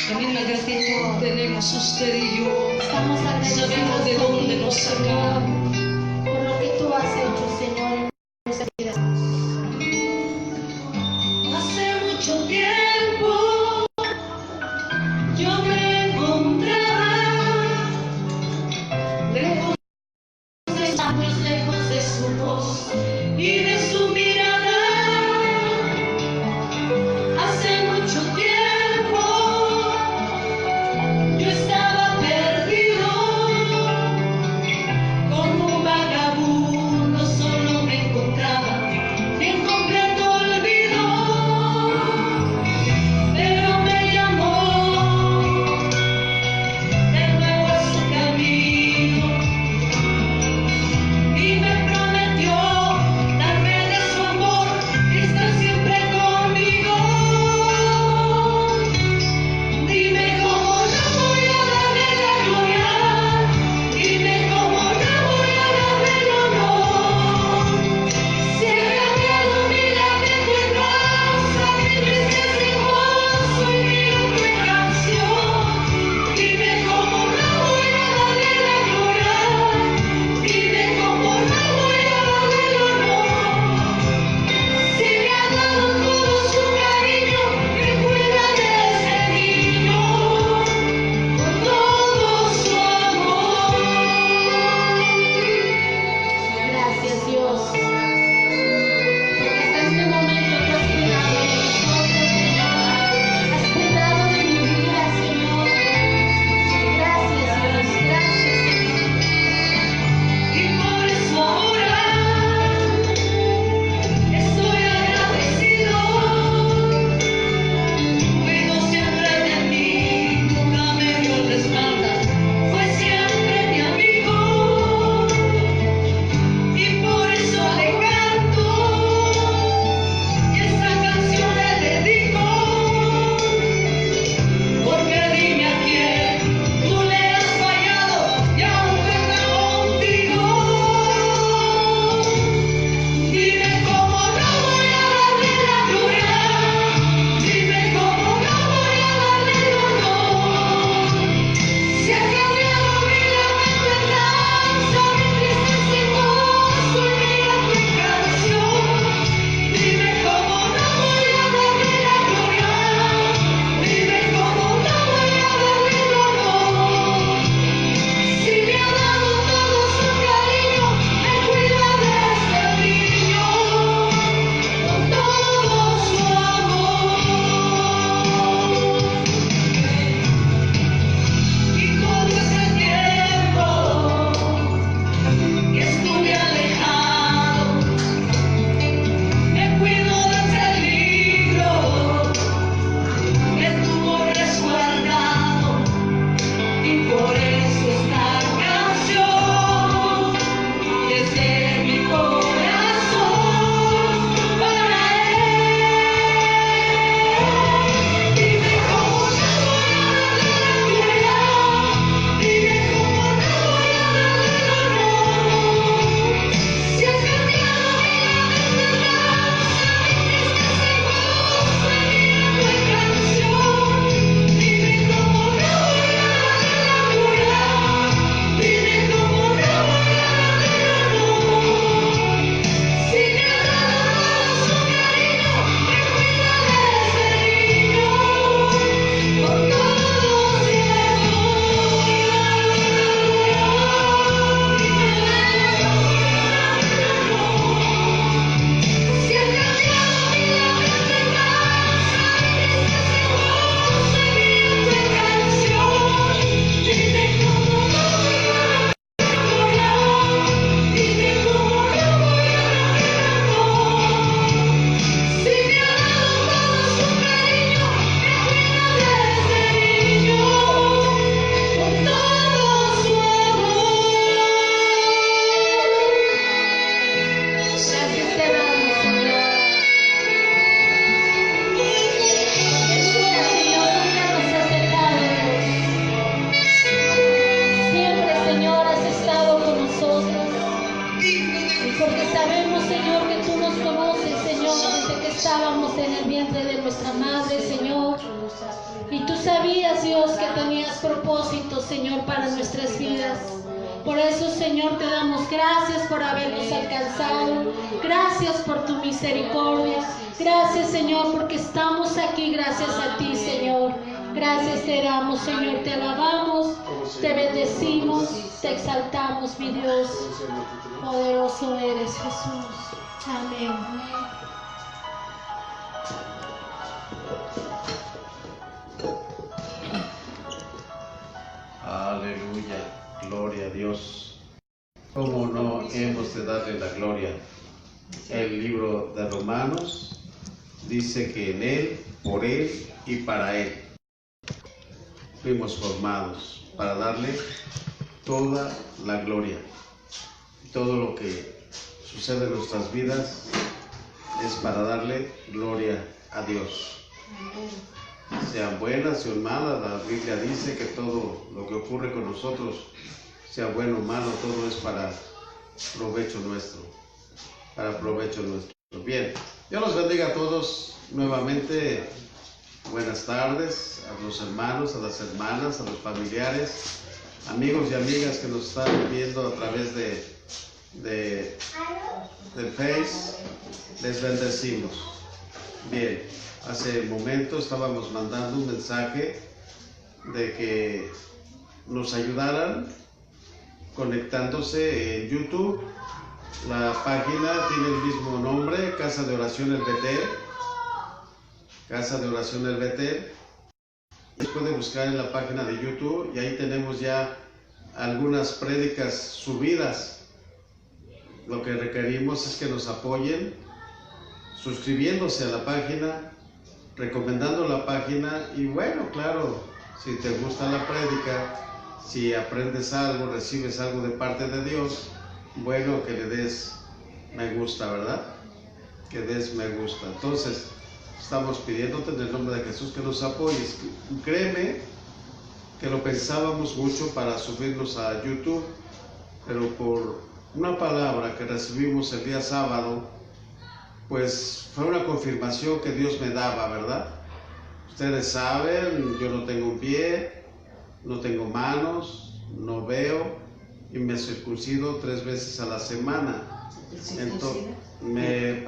La misma gratitud tenemos usted y yo. Estamos agradecidos Sabemos de dónde nos sacaron. por lo que tú has hecho, Señor, en nuestras vidas. Hace mucho tiempo yo me encontraba lejos de sus labios, lejos de su voz y de su mirada. Hace mucho tiempo yo estaba perdido, como un vagabundo solo Y tú sabías, Dios, que tenías propósitos, Señor, para nuestras vidas. Por eso, Señor, te damos gracias por habernos alcanzado. Gracias por tu misericordia. Gracias, Señor, porque estamos aquí gracias a ti, Señor. Gracias te damos, Señor. Te alabamos, te bendecimos, te exaltamos, mi Dios. Poderoso eres, Jesús. Amén. Aleluya, gloria a Dios. ¿Cómo no hemos de darle la gloria? El libro de Romanos dice que en Él, por Él y para Él fuimos formados para darle toda la gloria. Todo lo que sucede en nuestras vidas es para darle gloria a Dios. Sean buenas, sean malas, la Biblia dice que todo lo que ocurre con nosotros, sea bueno o malo, todo es para provecho nuestro. Para provecho nuestro. Bien, Dios los bendiga a todos nuevamente. Buenas tardes a los hermanos, a las hermanas, a los familiares, amigos y amigas que nos están viendo a través del Face. Les bendecimos. Bien, hace un momento estábamos mandando un mensaje de que nos ayudaran conectándose en YouTube. La página tiene el mismo nombre, Casa de Oración El Betel. Casa de Oración El Betel. Puede buscar en la página de YouTube y ahí tenemos ya algunas prédicas subidas. Lo que requerimos es que nos apoyen suscribiéndose a la página, recomendando la página y bueno, claro, si te gusta la prédica, si aprendes algo, recibes algo de parte de Dios, bueno, que le des me gusta, ¿verdad? Que des me gusta. Entonces, estamos pidiéndote en el nombre de Jesús que nos apoyes. Créeme que lo pensábamos mucho para subirnos a YouTube, pero por una palabra que recibimos el día sábado, pues fue una confirmación que Dios me daba, ¿verdad? Ustedes saben, yo no tengo un pie, no tengo manos, no veo y me circuncido 3 veces a la semana. Entonces, me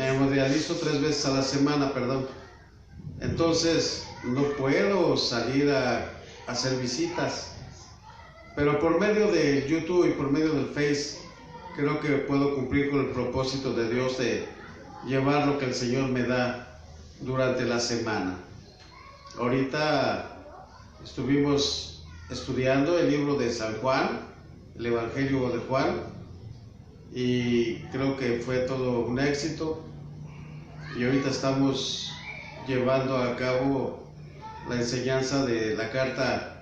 hemodializo 3 veces a la semana, perdón. Entonces, no puedo salir a hacer visitas. Pero por medio de YouTube y por medio del Face, creo que puedo cumplir con el propósito de Dios de llevar lo que el Señor me da durante la semana. Ahorita estuvimos estudiando el libro de San Juan, el Evangelio de Juan, y creo que fue todo un éxito. Y ahorita estamos llevando a cabo la enseñanza de la carta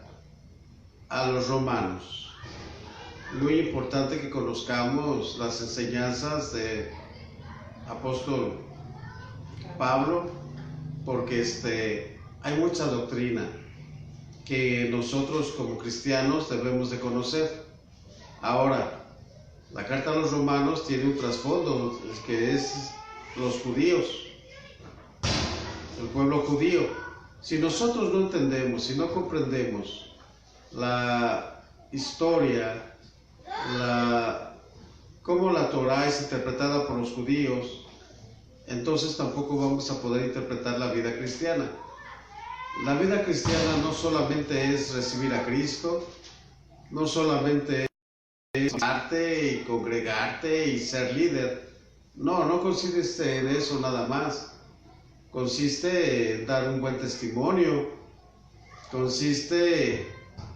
a los romanos. Muy importante que conozcamos las enseñanzas de apóstol Pablo, porque hay mucha doctrina que nosotros como cristianos debemos de conocer. Ahora, la carta a los romanos tiene un trasfondo que es los judíos, el pueblo judío. Si nosotros no entendemos, si no comprendemos la historia, cómo la Torá es interpretada por los judíos, entonces tampoco vamos a poder interpretar la vida cristiana. La vida cristiana no solamente es recibir a Cristo, no solamente es amarte y congregarte y ser líder. No consiste en eso nada más. Consiste en dar un buen testimonio, consiste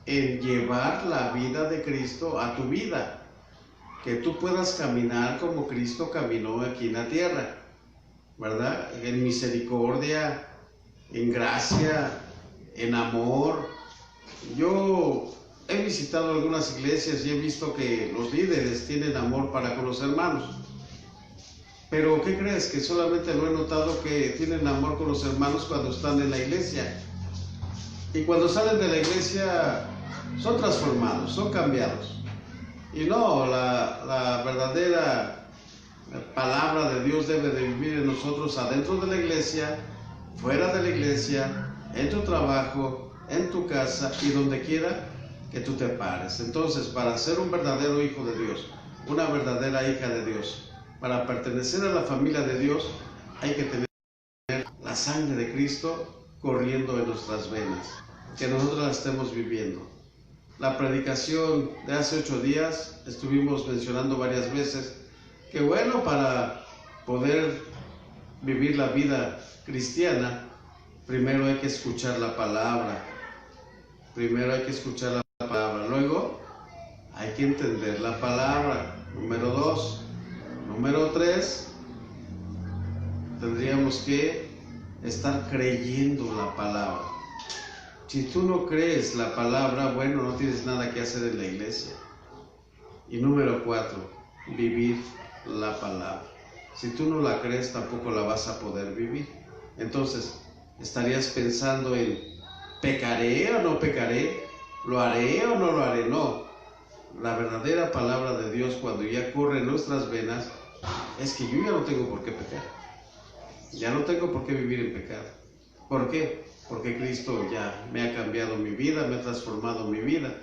en llevar la vida de Cristo a tu vida, que tú puedas caminar como Cristo caminó aquí en la tierra, ¿verdad? En misericordia, en gracia, en amor. Yo he visitado algunas iglesias y he visto que los líderes tienen amor para con los hermanos. Pero ¿qué crees? Que solamente lo he notado que tienen amor con los hermanos cuando están en la iglesia. Y cuando salen de la iglesia son transformados, son cambiados. Y no, la verdadera palabra de Dios debe de vivir en nosotros adentro de la iglesia fuera de la iglesia, en tu trabajo, en tu casa y donde quiera que tú te pares. Entonces, para ser un verdadero hijo de Dios, una verdadera hija de Dios, para pertenecer a la familia de Dios, hay que tener la sangre de Cristo corriendo en nuestras venas, que nosotros la estemos viviendo. La predicación de hace 8 días estuvimos mencionando varias veces que bueno, para poder vivir la vida cristiana, primero hay que escuchar la palabra, luego hay que entender la palabra, número 2, número 3, tendríamos que estar creyendo la palabra. Si tú no crees la palabra, bueno, no tienes nada que hacer en la iglesia. Y número 4, vivir la palabra. Si tú no la crees, tampoco la vas a poder vivir. Entonces, estarías pensando en, ¿pecaré o no pecaré? ¿Lo haré o no lo haré? No. La verdadera palabra de Dios, cuando ya corre en nuestras venas, es que yo ya no tengo por qué pecar. Ya no tengo por qué vivir en pecado. ¿Por qué? Porque Cristo ya me ha cambiado mi vida, me ha transformado mi vida.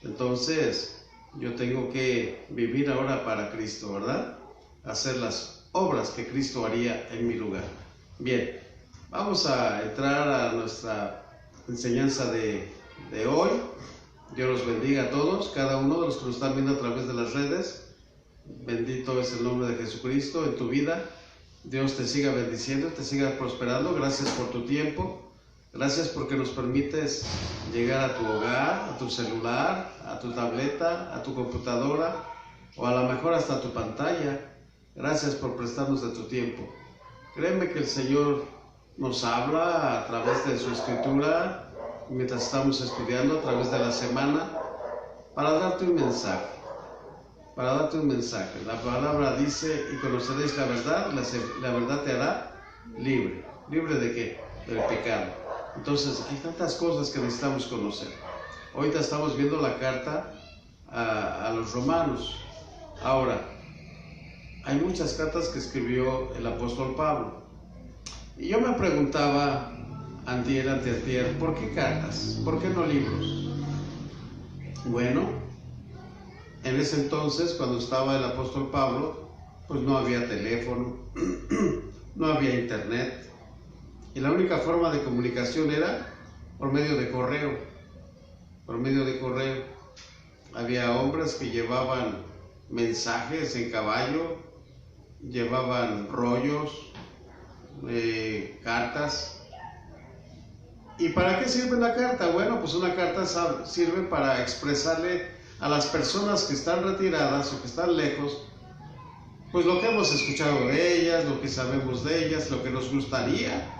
Entonces, yo tengo que vivir ahora para Cristo, ¿verdad? Hacer las obras que Cristo haría en mi lugar. Bien, vamos a entrar a nuestra enseñanza de hoy. Dios los bendiga a todos, cada uno de los que nos están viendo a través de las redes. Bendito es el nombre de Jesucristo en tu vida. Dios te siga bendiciendo, te siga prosperando. Gracias por tu tiempo. Gracias porque nos permites llegar a tu hogar, a tu celular, a tu tableta, a tu computadora o a lo mejor hasta a tu pantalla. Gracias por prestarnos de tu tiempo. Créeme que el Señor nos habla a través de su escritura mientras estamos estudiando, a través de la semana, para darte un mensaje. La palabra dice, y conoceréis la verdad, la verdad te hará libre. ¿Libre de qué? Del pecado. Entonces, hay tantas cosas que necesitamos conocer. Ahorita estamos viendo la carta a los romanos. Ahora, hay muchas cartas que escribió el apóstol Pablo. Y yo me preguntaba, antier, ¿por qué cartas? ¿Por qué no libros? Bueno, en ese entonces, cuando estaba el apóstol Pablo, pues no había teléfono, no había internet. Y la única forma de comunicación era por medio de correo. Había hombres que llevaban mensajes en caballo, llevaban rollos, cartas. ¿Y para qué sirve la carta? Bueno, pues una carta sirve para expresarle a las personas que están retiradas o que están lejos, pues lo que hemos escuchado de ellas, lo que sabemos de ellas, lo que nos gustaría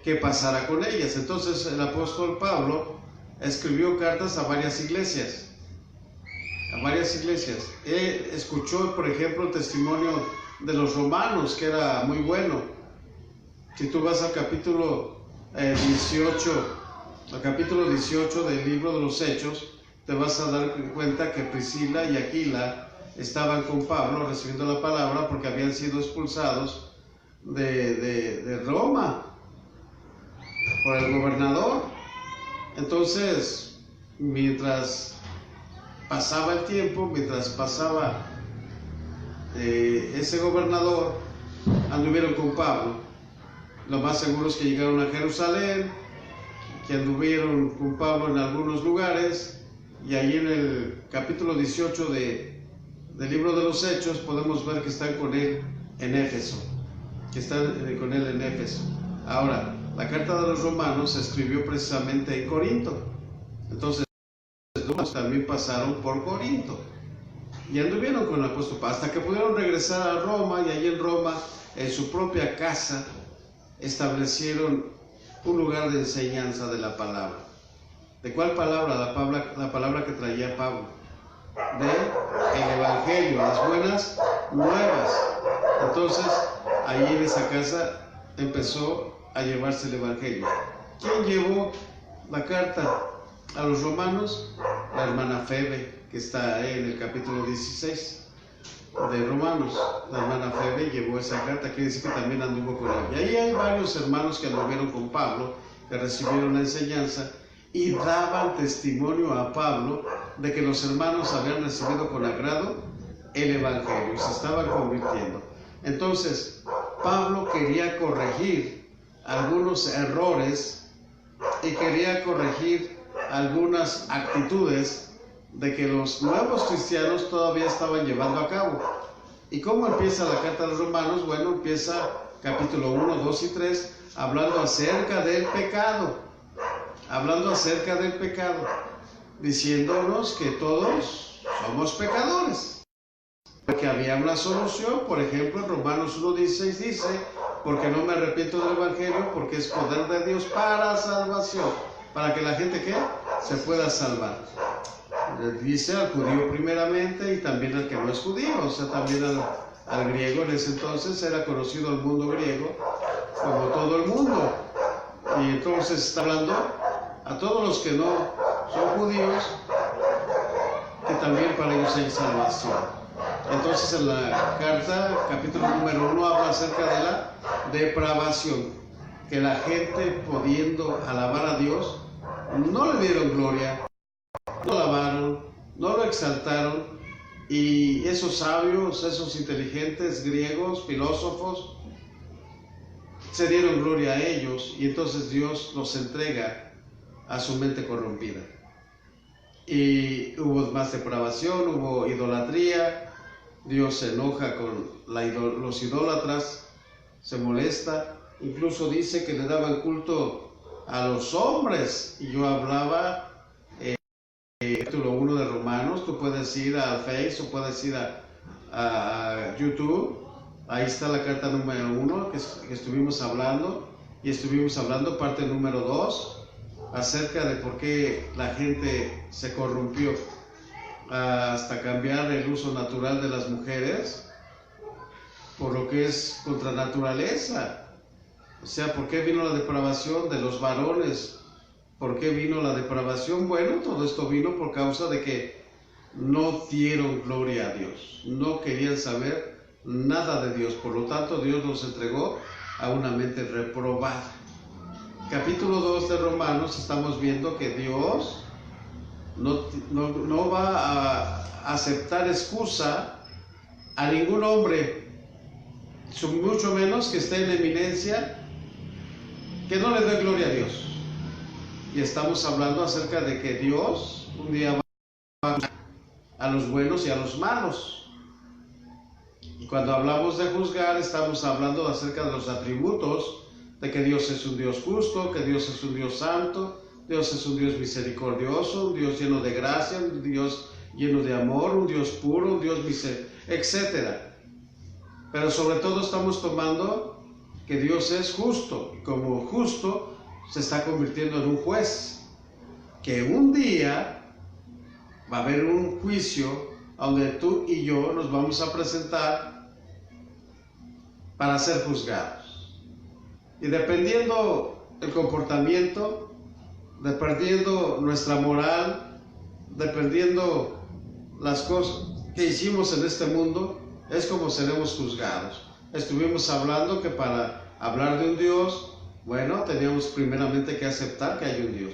que pasara con ellas. Entonces el apóstol Pablo escribió cartas a varias iglesias. Él escuchó, por ejemplo, el testimonio de los romanos, que era muy bueno. Si tú vas al capítulo 18 del libro de los Hechos, te vas a dar cuenta que Priscila y Aquila estaban con Pablo recibiendo la palabra porque habían sido expulsados de Roma por el gobernador. Entonces, mientras pasaba el tiempo, mientras pasaba ese gobernador, anduvieron con Pablo. Lo más seguro es que llegaron a Jerusalén, que anduvieron con Pablo en algunos lugares, y ahí en el capítulo 18 del libro de los Hechos podemos ver que están con él en Éfeso, Ahora, la carta de los romanos se escribió precisamente en Corinto. Entonces, los romanos también pasaron por Corinto y anduvieron con el apóstol Pablo hasta que pudieron regresar a Roma, y allí en Roma, en su propia casa, establecieron un lugar de enseñanza de la palabra. ¿De cuál palabra? La palabra que traía Pablo, de el Evangelio, las buenas nuevas. Entonces, ahí en esa casa empezó a llevarse el Evangelio. ¿Quién llevó la carta a los romanos? La hermana Febe, que está ahí en el capítulo 16. de Romanos. La hermana Febe llevó esa carta, quiere decir que también anduvo con él. Y ahí hay varios hermanos que anduvieron con Pablo, que recibieron la enseñanza y daban testimonio a Pablo de que los hermanos habían recibido con agrado el Evangelio y se estaban convirtiendo. Entonces, Pablo quería corregir algunos errores y quería corregir algunas actitudes de que los nuevos cristianos todavía estaban llevando a cabo. ¿Y cómo empieza la carta a los romanos? Bueno, empieza capítulo 1, 2 y 3 hablando acerca del pecado, diciéndonos que todos somos pecadores, que había una solución. Por ejemplo, en Romanos 1:16 dice: porque no me arrepiento del Evangelio, porque es poder de Dios para salvación, para que la gente ¿qué? Se pueda salvar. Dice al judío primeramente y también al que no es judío, o sea, también al griego. En ese entonces era conocido el mundo griego como todo el mundo. Y entonces está hablando a todos los que no son judíos, que también para ellos hay salvación. Entonces en la carta, capítulo número 1, habla acerca de la depravación, que la gente, pudiendo alabar a Dios, no le dieron gloria, no lo alabaron, no lo exaltaron, y esos sabios, esos inteligentes griegos, filósofos, se dieron gloria a ellos, y entonces Dios los entrega a su mente corrompida. Y hubo más depravación, hubo idolatría. Dios se enoja con los idólatras, se molesta, incluso dice que le daban culto a los hombres. Y yo hablaba capítulo 1 de Romanos. Tú puedes ir al Face o puedes ir a YouTube. Ahí está la carta número 1 que estuvimos hablando, y estuvimos hablando parte número 2 acerca de por qué la gente se corrompió hasta cambiar el uso natural de las mujeres por lo que es contra naturaleza. O sea, ¿por qué vino la depravación de los varones? ¿Por qué vino la depravación? Bueno, todo esto vino por causa de que no dieron gloria a Dios, no querían saber nada de Dios, por lo tanto Dios los entregó a una mente reprobada. Capítulo 2 de Romanos estamos viendo que Dios no va a aceptar excusa a ningún hombre, mucho menos que esté en eminencia, que no le dé gloria a Dios. Y estamos hablando acerca de que Dios un día va a los buenos y a los malos. Y cuando hablamos de juzgar, estamos hablando acerca de los atributos, de que Dios es un Dios justo, que Dios es un Dios santo, Dios es un Dios misericordioso, un Dios lleno de gracia, un Dios lleno de amor, un Dios puro, un Dios etc. Pero sobre todo estamos tomando que Dios es justo, y como justo se está convirtiendo en un juez, que un día va a haber un juicio donde tú y yo nos vamos a presentar para ser juzgados. Y dependiendo el comportamiento, dependiendo nuestra moral, dependiendo las cosas que hicimos en este mundo, es como seremos juzgados. Estuvimos hablando que para hablar de un Dios, bueno, teníamos primeramente que aceptar que hay un Dios.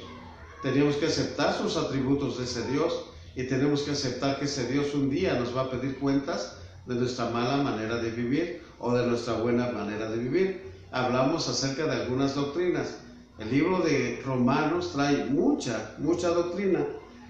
Teníamos que aceptar sus atributos de ese Dios, y tenemos que aceptar que ese Dios un día nos va a pedir cuentas de nuestra mala manera de vivir o de nuestra buena manera de vivir. Hablamos acerca de algunas doctrinas. El libro de Romanos trae mucha doctrina.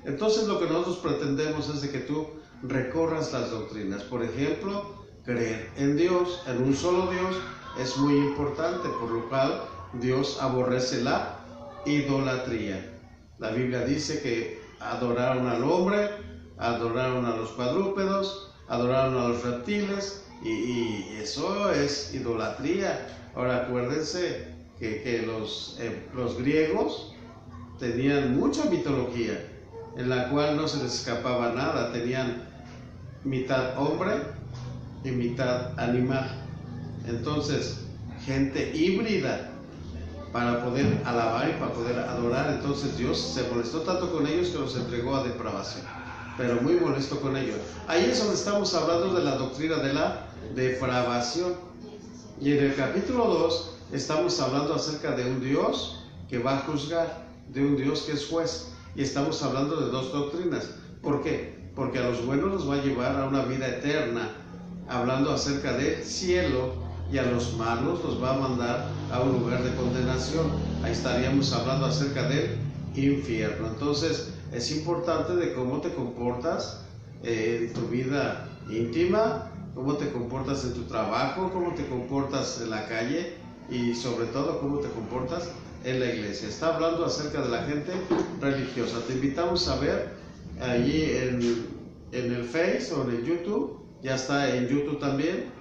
Entonces lo que nosotros pretendemos es de que tú recorras las doctrinas. Por ejemplo, creer en Dios, en un solo Dios, es muy importante, por lo cual Dios aborrece la idolatría. La Biblia dice que adoraron al hombre, adoraron a los cuadrúpedos, adoraron a los reptiles, y eso es idolatría. Ahora acuérdense que los griegos tenían mucha mitología, en la cual no se les escapaba nada. Tenían mitad hombre y mitad animal. Entonces, gente híbrida para poder alabar y para poder adorar. Entonces Dios se molestó tanto con ellos que los entregó a depravación. pero muy molesto con ellos. Ahí es donde estamos hablando de la doctrina de la depravación. Y en el capítulo 2 estamos hablando acerca de un Dios que va a juzgar, de un Dios que es juez. Y estamos hablando de dos doctrinas. ¿Por qué? Porque a los buenos los va a llevar a una vida eterna, hablando acerca del cielo, y a los malos los va a mandar a un lugar de condenación. Ahí estaríamos hablando acerca del infierno. Entonces es importante de cómo te comportas en tu vida íntima, cómo te comportas en tu trabajo, cómo te comportas en la calle y sobre todo cómo te comportas en la iglesia. Está hablando acerca de la gente religiosa. Te invitamos a ver allí en el Face o en el YouTube, ya está en YouTube también,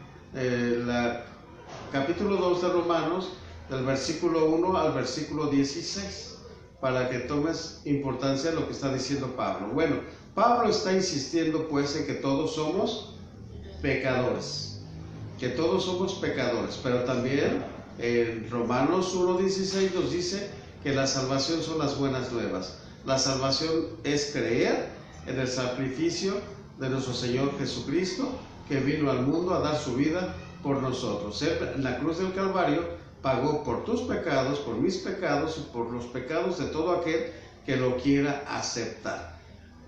capítulo 2 de Romanos, del versículo 1 al versículo 16, para que tomes importancia en lo que está diciendo Pablo. Bueno, Pablo está insistiendo pues en que todos somos pecadores, pero también en Romanos 1:16 nos dice que la salvación son las buenas nuevas. La salvación es creer en el sacrificio de nuestro Señor Jesucristo, que vino al mundo a dar su vida por nosotros. Él en la cruz del Calvario pagó por tus pecados, por mis pecados y por los pecados de todo aquel que lo quiera aceptar.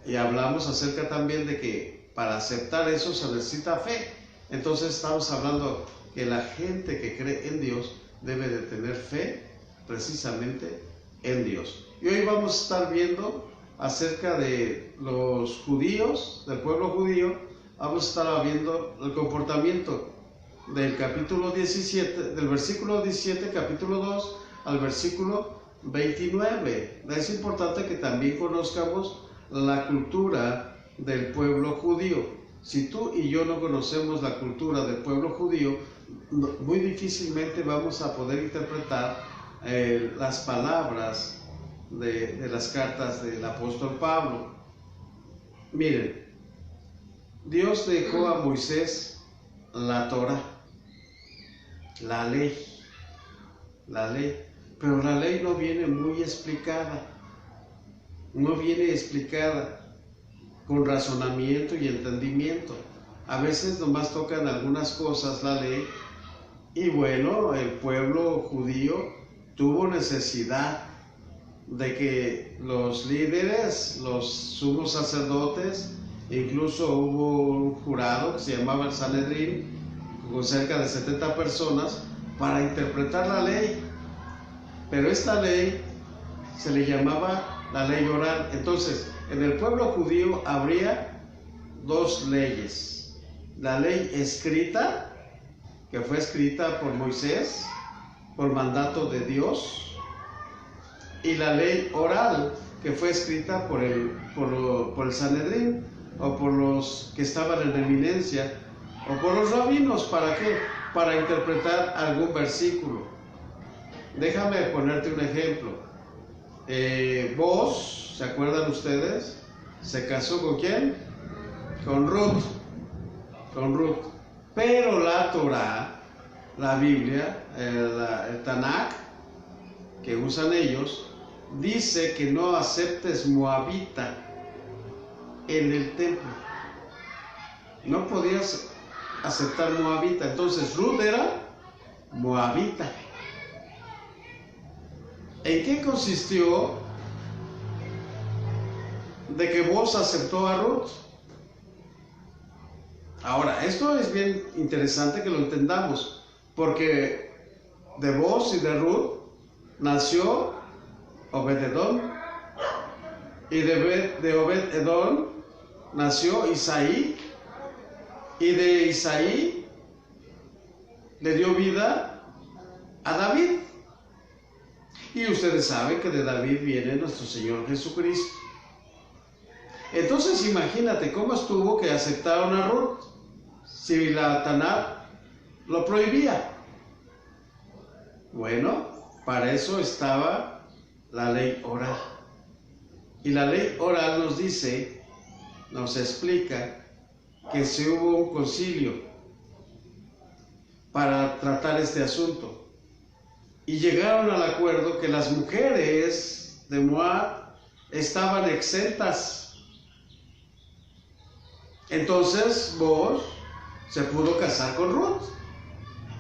Y hablamos acerca también de que para aceptar eso se necesita fe. Entonces estamos hablando que la gente que cree en Dios debe de tener fe precisamente en Dios. Y hoy vamos a estar viendo acerca de los judíos, del pueblo judío. Vamos a estar viendo el comportamiento del capítulo 17, del versículo 17, capítulo 2, al versículo 29. Es importante que también conozcamos la cultura del pueblo judío. Si tú y yo no conocemos la cultura del pueblo judío, muy difícilmente vamos a poder interpretar las palabras de las cartas del apóstol Pablo. Miren, Dios dejó a Moisés la Torá, la ley, pero la ley no viene muy explicada, no viene explicada con razonamiento y entendimiento. A veces nomás tocan algunas cosas la ley, y bueno, el pueblo judío tuvo necesidad de que los líderes, los sumos sacerdotes, incluso hubo un jurado que se llamaba el Sanedrín, con cerca de 70 personas, para interpretar la ley. Pero esta ley se le llamaba la ley oral. Entonces, en el pueblo judío habría dos leyes: la ley escrita, que fue escrita por Moisés, por mandato de Dios, y la ley oral, que fue escrita por el Sanedrín, o por los que estaban en eminencia, o por los rabinos. ¿Para qué? Para interpretar algún versículo. Déjame ponerte un ejemplo. Boaz, ¿se acuerdan ustedes? ¿Se casó con quién? Con Ruth. Pero la Torá, la Biblia, el Tanakh que usan ellos, dice que no aceptes moabita en el templo. No podías aceptar moabita. Entonces Ruth era moabita. ¿En qué consistió de que Boaz aceptó a Ruth? Ahora, esto es bien interesante que lo entendamos, porque de Boaz y de Ruth nació Obed-Edom, y de Obed-Edom nació Isaí, y de Isaí le dio vida a David. Y ustedes saben que de David viene nuestro Señor Jesucristo. Entonces imagínate cómo estuvo que aceptaron a Ruth, si la Tanakh lo prohibía. Bueno, para eso estaba la ley oral. Y la ley oral nos dice, nos explica que se hubo un concilio para tratar este asunto. Y llegaron al acuerdo que las mujeres de Moab estaban exentas Entonces Boaz se pudo casar con Ruth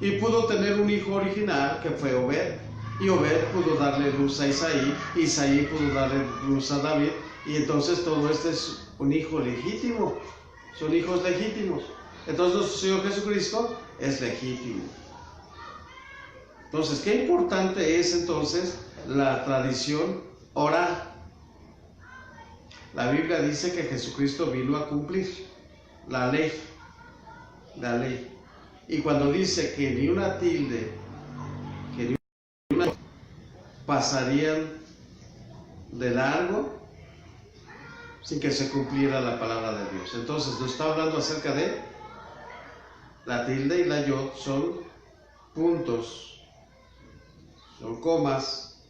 y pudo tener un hijo original que fue Obed. Y Obed pudo darle luz a Isaí, Isaí pudo darle luz a David, y entonces todo este es un hijo legítimo, son hijos legítimos. Entonces nuestro Señor Jesucristo es legítimo. Entonces, qué importante es entonces la tradición oral. La Biblia dice que Jesucristo vino a cumplir la ley. Y cuando dice que ni una tilde, que ni una pasarían de largo sin que se cumpliera la palabra de Dios. Entonces nos está hablando acerca de la tilde y la yod, son puntos, son comas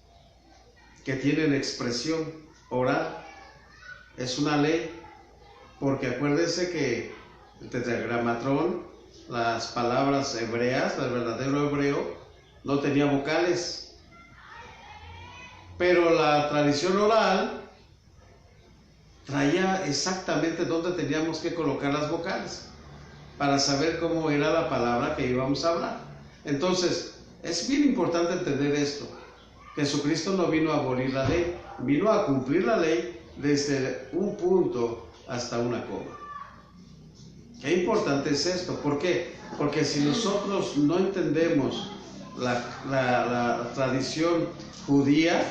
que tienen expresión oral. Es una ley, porque acuérdense que el tetragramatrón, las palabras hebreas, el verdadero hebreo, no tenía vocales. Pero la tradición oral traía exactamente dónde teníamos que colocar las vocales para saber cómo era la palabra que íbamos a hablar. Entonces, es bien importante entender esto. Jesucristo no vino a abolir la ley, vino a cumplir la ley desde un punto hasta una coma. Qué importante es esto. ¿Por qué? Porque si nosotros no entendemos la tradición judía,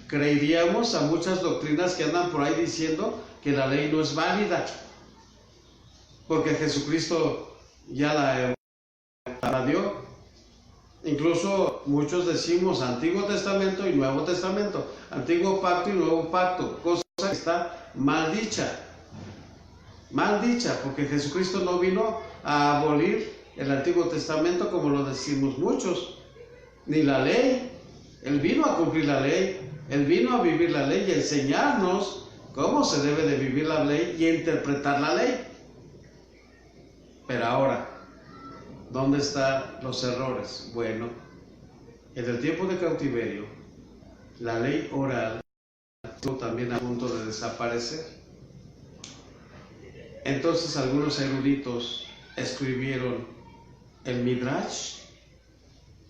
creeríamos a muchas doctrinas que andan por ahí diciendo que la ley no es válida, porque Jesucristo ya la dio. Incluso muchos decimos Antiguo Testamento y Nuevo Testamento, Antiguo Pacto y Nuevo Pacto, cosa que está mal dicha, porque Jesucristo no vino a abolir el Antiguo Testamento como lo decimos muchos, ni la ley. Él vino a cumplir la ley, Él vino a vivir la ley y enseñarnos cómo se debe de vivir la ley y interpretar la ley. Pero ahora, ¿dónde están los errores? Bueno, en el tiempo de cautiverio, la ley oral estuvo también a punto de desaparecer. Entonces algunos eruditos escribieron el Midrash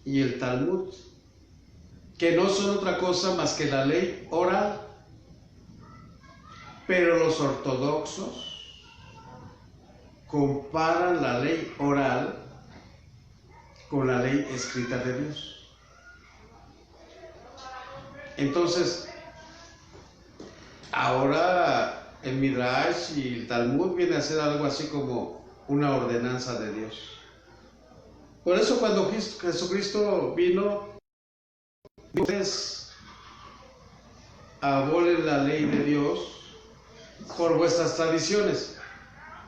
y el Talmud, que no son otra cosa más que la ley oral. Pero los ortodoxos comparan la ley oral con la ley escrita de Dios. Entonces, ahora el Midrash y el Talmud viene a ser algo así como una ordenanza de Dios. Por eso cuando Jesucristo vino, ustedes abolen la ley de Dios por vuestras tradiciones,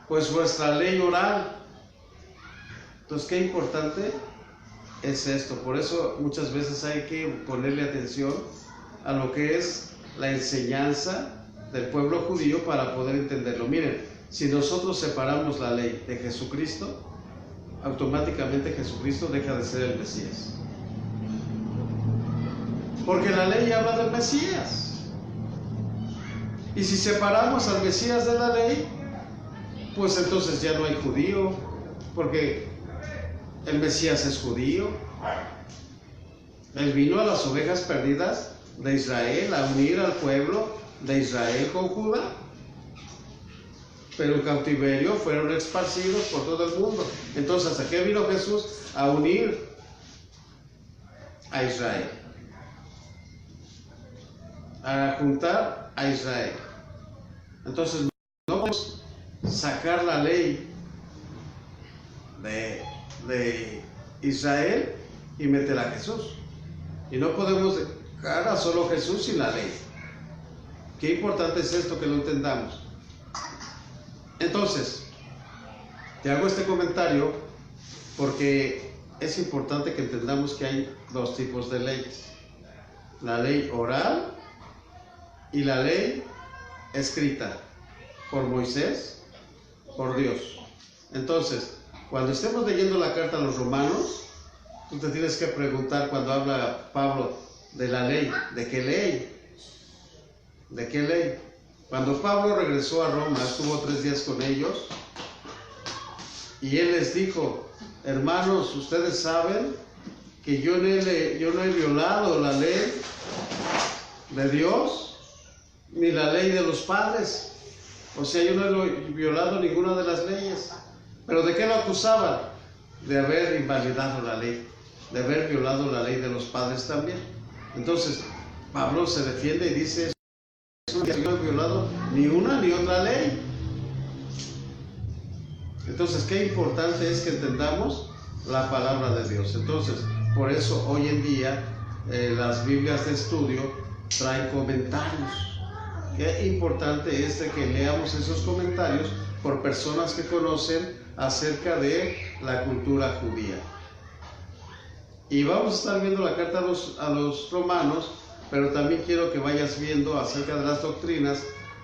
pues vuestra ley oral. Entonces, qué importante es esto. Por eso muchas veces hay que ponerle atención a lo que es la enseñanza del pueblo judío para poder entenderlo. Miren, si nosotros separamos la ley de Jesucristo, automáticamente Jesucristo deja de ser el Mesías. Porque la ley habla del Mesías. Y si separamos al Mesías de la ley, pues entonces ya no hay judío, porque el Mesías es judío. Él vino a las ovejas perdidas de Israel, a unir al pueblo de Israel con Judá. Pero en cautiverio fueron esparcidos por todo el mundo. Entonces, ¿a qué vino Jesús? A unir a Israel, a juntar a Israel. Entonces, no podemos sacar la ley de Israel y meter a Jesús. Y no podemos dejar a solo Jesús sin la ley. Qué importante es esto, que lo entendamos. Entonces, te hago este comentario porque es importante que entendamos que hay dos tipos de leyes: la ley oral y la ley escrita por Moisés, por Dios. Entonces, cuando estemos leyendo la carta a los romanos, tú te tienes que preguntar, cuando habla Pablo de la ley, ¿de qué ley? ¿De qué ley? Cuando Pablo regresó a Roma, estuvo 3 días con ellos y él les dijo: hermanos, ustedes saben que yo no he violado la ley de Dios ni la ley de los padres. O sea, yo no he violado ninguna de las leyes. ¿Pero de qué lo acusaban? De haber invalidado la ley, de haber violado la ley de los padres también. Entonces, Pablo se defiende y dice: yo no he violado ni una ni otra ley. Entonces, qué importante es que entendamos la palabra de Dios. Entonces, por eso hoy en día las Biblias de estudio traen comentarios. Qué importante es de que leamos esos comentarios por personas que conocen acerca de la cultura judía. Y vamos a estar viendo la carta a los romanos, pero también quiero que vayas viendo acerca de las doctrinas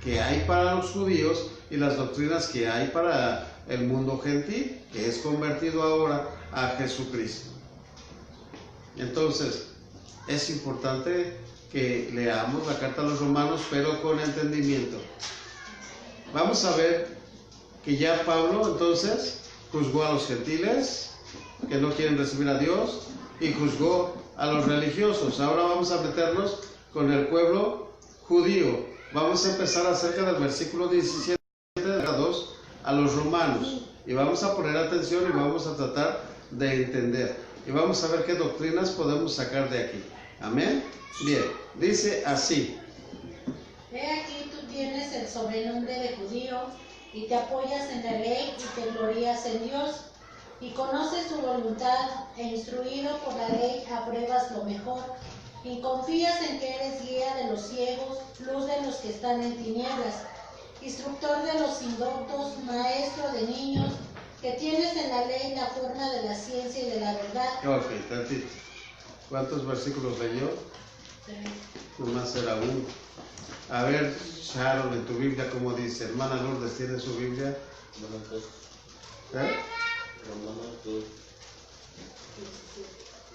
que hay para los judíos y las doctrinas que hay para el mundo gentil, que es convertido ahora a Jesucristo. Entonces, es importante que leamos la carta a los romanos, pero con entendimiento. Vamos a ver que ya Pablo entonces juzgó a los gentiles que no quieren recibir a Dios y juzgó a los religiosos. Ahora vamos a meternos con el pueblo judío. Vamos a empezar acerca del versículo 17 de 2 a los romanos y vamos a poner atención y vamos a tratar de entender y vamos a ver qué doctrinas podemos sacar de aquí. Amén. Bien, dice así: He aquí tú tienes el sobrenombre de judío y te apoyas en la ley y te glorías en Dios y conoces su voluntad e instruido por la ley apruebas lo mejor y confías en que eres guía de los ciegos, luz de los que están en tinieblas, instructor de los indoctos, maestro de niños, que tienes en la ley la forma de la ciencia y de la verdad. Ok, tantito. ¿Cuántos versículos leyó? Nomás era uno. A ver, Sharon, en tu Biblia, ¿cómo dice? Hermana Lourdes, ¿tiene su Biblia? ¿Eh?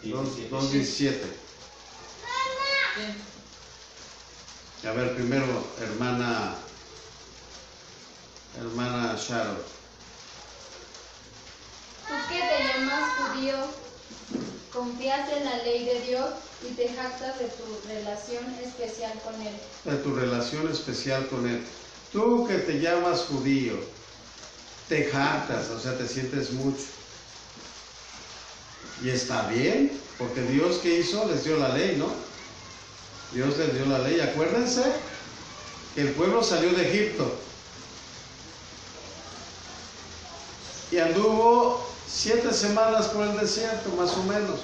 2:17. A ver, primero, hermana Sharon. Tú que te llamas judío, confías en la ley de Dios y te jactas de tu relación especial con Él. De tu relación especial con Él. Tú que te llamas judío, te jactas, o sea, te sientes mucho. Y está bien, porque Dios, ¿qué hizo? Les dio la ley, ¿no? Dios les dio la ley. Acuérdense que el pueblo salió de Egipto y anduvo 7 semanas por el desierto, más o menos.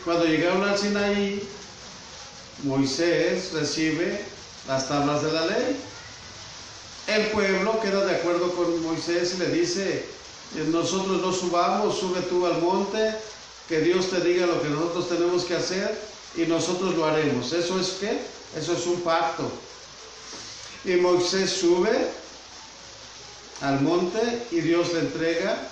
Cuando llegaron al Sinaí, Moisés recibe las tablas de la ley. El pueblo queda de acuerdo con Moisés y le dice: nosotros no subamos, sube tú al monte, que Dios te diga lo que nosotros tenemos que hacer y nosotros lo haremos. ¿Eso es qué? Eso es un pacto. Y Moisés sube al monte y Dios le entrega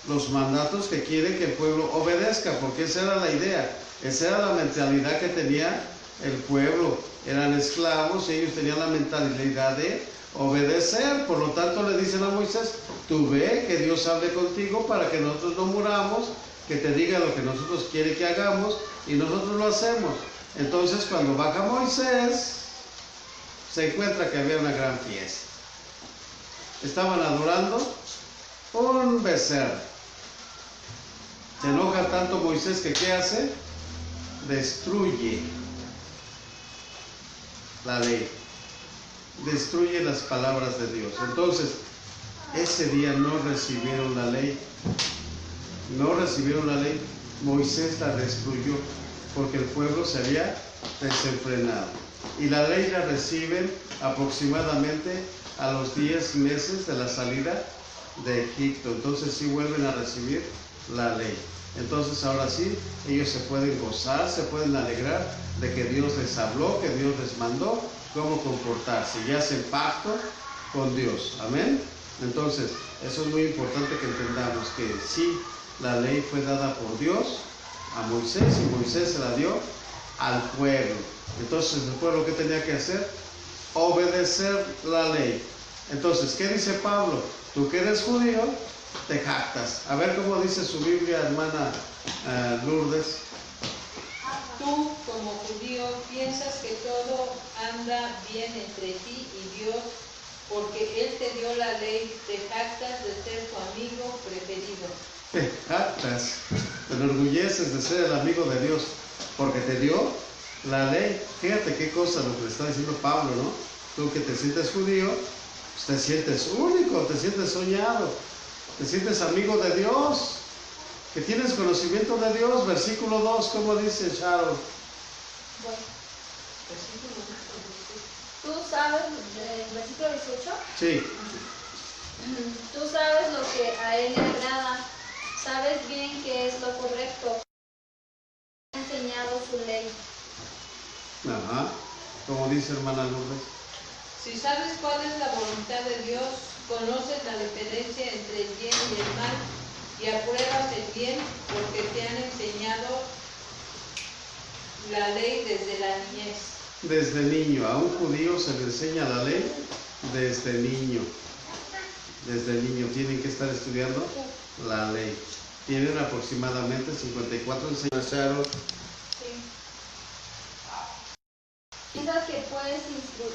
los mandatos que quiere que el pueblo obedezca, porque esa era la idea, esa era la mentalidad que tenía el pueblo. Eran esclavos y ellos tenían la mentalidad de obedecer. Por lo tanto le dicen a Moisés: tú ve que Dios hable contigo para que nosotros no muramos, que te diga lo que nosotros quiere que hagamos y nosotros lo hacemos. Entonces cuando baja Moisés, se encuentra que había una gran fiesta. Estaban adorando un becerro. Se enoja tanto Moisés que ¿qué hace? Destruye la ley, destruye las palabras de Dios. Entonces, ese día no recibieron la ley, Moisés la destruyó porque el pueblo se había desenfrenado. Y la ley la reciben aproximadamente a los 10 meses de la salida de Egipto. Entonces sí vuelven a recibir la ley. Entonces ahora sí, ellos se pueden gozar, se pueden alegrar de que Dios les habló, que Dios les mandó cómo comportarse. Ya hacen pacto con Dios. Amén. Entonces, eso es muy importante que entendamos, que sí, la ley fue dada por Dios a Moisés y Moisés se la dio al pueblo. Entonces, ¿el pueblo qué tenía que hacer? obedecer la ley. Entonces, ¿qué dice Pablo? Tú que eres judío, te jactas. A ver cómo dice su Biblia, hermana Lourdes. Tú, como judío, piensas que todo anda bien entre ti y Dios, porque Él te dio la ley, te jactas de ser tu amigo preferido. Te jactas, te enorgulleces de ser el amigo de Dios, porque te dio la ley. Fíjate qué cosa lo que le está diciendo Pablo, ¿no? Tú que te sientes judío, pues te sientes único, te sientes soñado, te sientes amigo de Dios, que tienes conocimiento de Dios. Versículo 2, ¿cómo dice Sharon? Bueno, tú sabes, versículo 18, Sí, tú sabes lo que a Él le agrada, sabes bien qué es lo correcto, ha enseñado su ley. ajá, como dice hermana Lourdes. Si sabes cuál es la voluntad de Dios, conoces la diferencia entre el bien y el mal, y apruebas el bien porque te han enseñado la ley desde la niñez. Desde niño, a un judío se le enseña la ley desde niño. Desde niño tienen que estar estudiando la ley. Tienen aproximadamente 54 enseñanzas. Sí. Piensas que puedes instruir.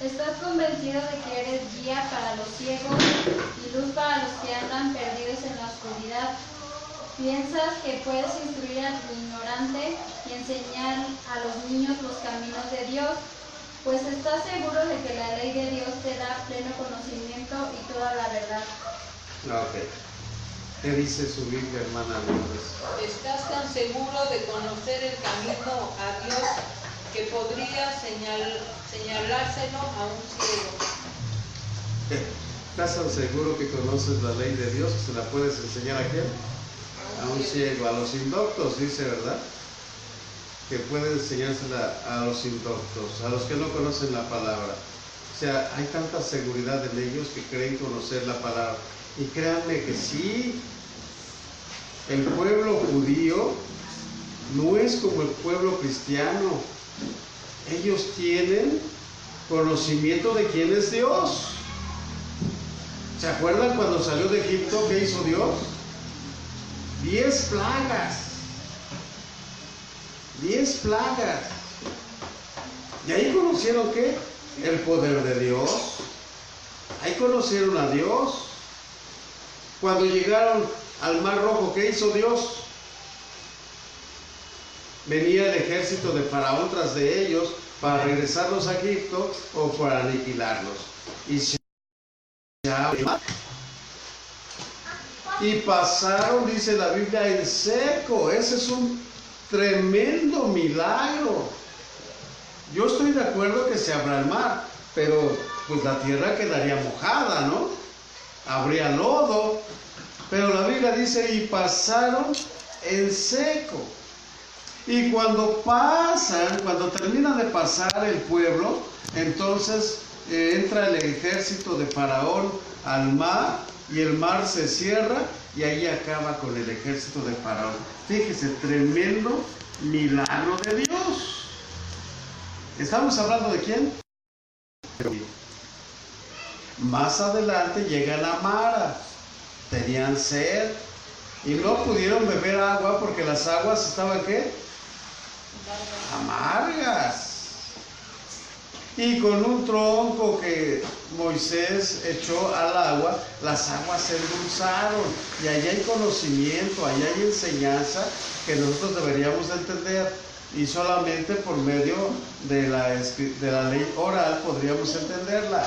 Estás convencido de que eres guía para los ciegos y luz para los que andan perdidos en la oscuridad. Piensas que puedes instruir al ignorante y enseñar a los niños los caminos de Dios, pues estás seguro de que la ley de Dios te da pleno conocimiento y toda la verdad. Ok. ¿Qué dice su Biblia, hermana Lourdes? Estás tan seguro de conocer el camino a Dios que podrías señalárselo a un ciego. ¿Estás tan seguro que conoces la ley de Dios que se la puedes enseñar a quién? A un ciego, a los indoctos, dice, ¿verdad? Que puede enseñársela a los indoctos, a los que no conocen la palabra. O sea, hay tanta seguridad en ellos que creen conocer la palabra. Y créanme que sí, el pueblo judío no es como el pueblo cristiano. Ellos tienen conocimiento de quién es Dios. ¿Se acuerdan cuando salió de Egipto? ¿Qué hizo Dios? 10 plagas. 10 plagas. Y ahí conocieron ¿qué? El poder de Dios. Ahí conocieron a Dios. Cuando llegaron al Mar Rojo, ¿qué hizo Dios? Venía el ejército de Faraón tras de ellos para regresarlos a Egipto o para aniquilarlos. Y pasaron, dice la Biblia, en seco. Ese es un tremendo milagro. Yo estoy de acuerdo que se abra el mar, pero pues la tierra quedaría mojada, ¿no? Habría lodo. Pero la Biblia dice, y pasaron en seco. Y cuando pasan, cuando termina de pasar el pueblo, entonces entra el ejército de Faraón al mar y el mar se cierra y ahí acaba con el ejército de Faraón. Fíjese, tremendo milagro de Dios. ¿Estamos hablando de quién? Más adelante llegan a Mara, tenían sed y no pudieron beber agua porque las aguas estaban ¿qué? Amargas. Y con un tronco que Moisés echó al agua, las aguas se endulzaron. Y allá hay conocimiento, allá hay enseñanza que nosotros deberíamos de entender. Y solamente por medio de la ley oral podríamos entenderla.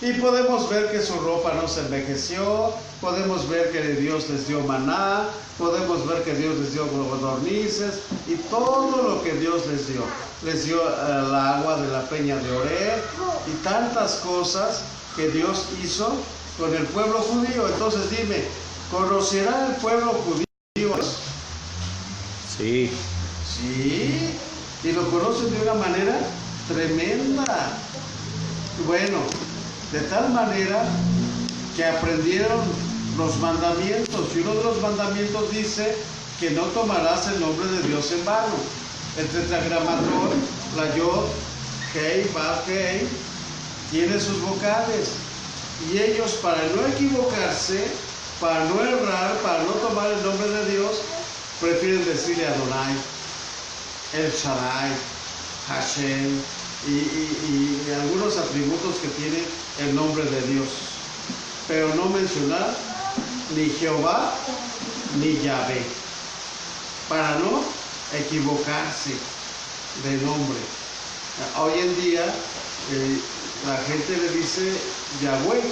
Y podemos ver que su ropa no se envejeció, podemos ver que Dios les dio maná, podemos ver que Dios les dio codornices y todo lo que Dios les dio. Les dio el agua de la peña de Oreb y tantas cosas que Dios hizo con el pueblo judío. Entonces dime, ¿conocerá el pueblo judío? Sí. Sí, y lo conocen de una manera tremenda. Bueno, de tal manera que aprendieron los mandamientos. Y uno de los mandamientos dice que no tomarás el nombre de Dios en vano. el tetragramatón, la yod, hei, vav, hei, tiene sus vocales. Y ellos, para no equivocarse, para no errar, para no tomar el nombre de Dios, prefieren decirle Adonai, El Shaddai, Hashem, y algunos atributos que tiene el nombre de Dios. Pero no mencionar ni Jehová ni Yahvé, para no equivocarse de nombre. Hoy en día la gente le dice Yahweh,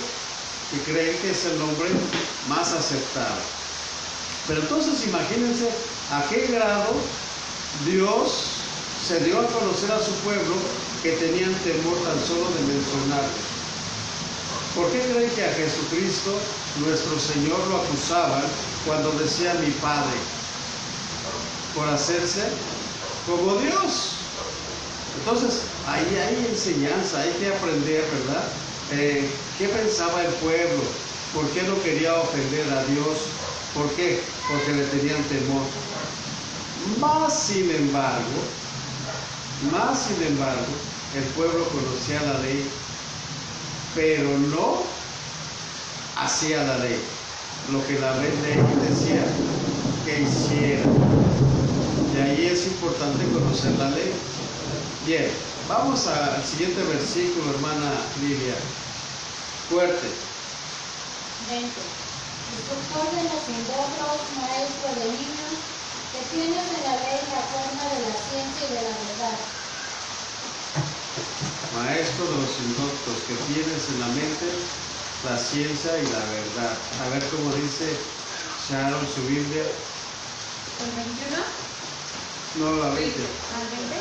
que creen que es el nombre más aceptado. Pero entonces imagínense a qué grado Dios se dio a conocer a su pueblo, que tenían temor tan solo de mencionarlo. ¿Por qué creen que a Jesucristo, nuestro Señor, lo acusaban cuando decía mi Padre? Por hacerse como Dios. Entonces, ahí hay enseñanza, hay que aprender, ¿verdad? ¿Qué pensaba el pueblo? ¿Por qué no quería ofender a Dios? ¿Por qué? Porque le tenían temor. Más sin embargo, el pueblo conocía la ley, pero no hacía la ley, lo que la ley decía que hiciera. De ahí es importante conocer la ley. Bien, vamos al siguiente versículo, hermana Lilia. Fuerte. 20. Instructor de los indoctos, maestro de niños, que tienes en la ley la forma de la ciencia y de la verdad. Maestro de los indoctos, que tienes en la mente la ciencia y la verdad. A ver cómo dice Sharon su Biblia. ¿El 21? No, la 20. ¿Al 20?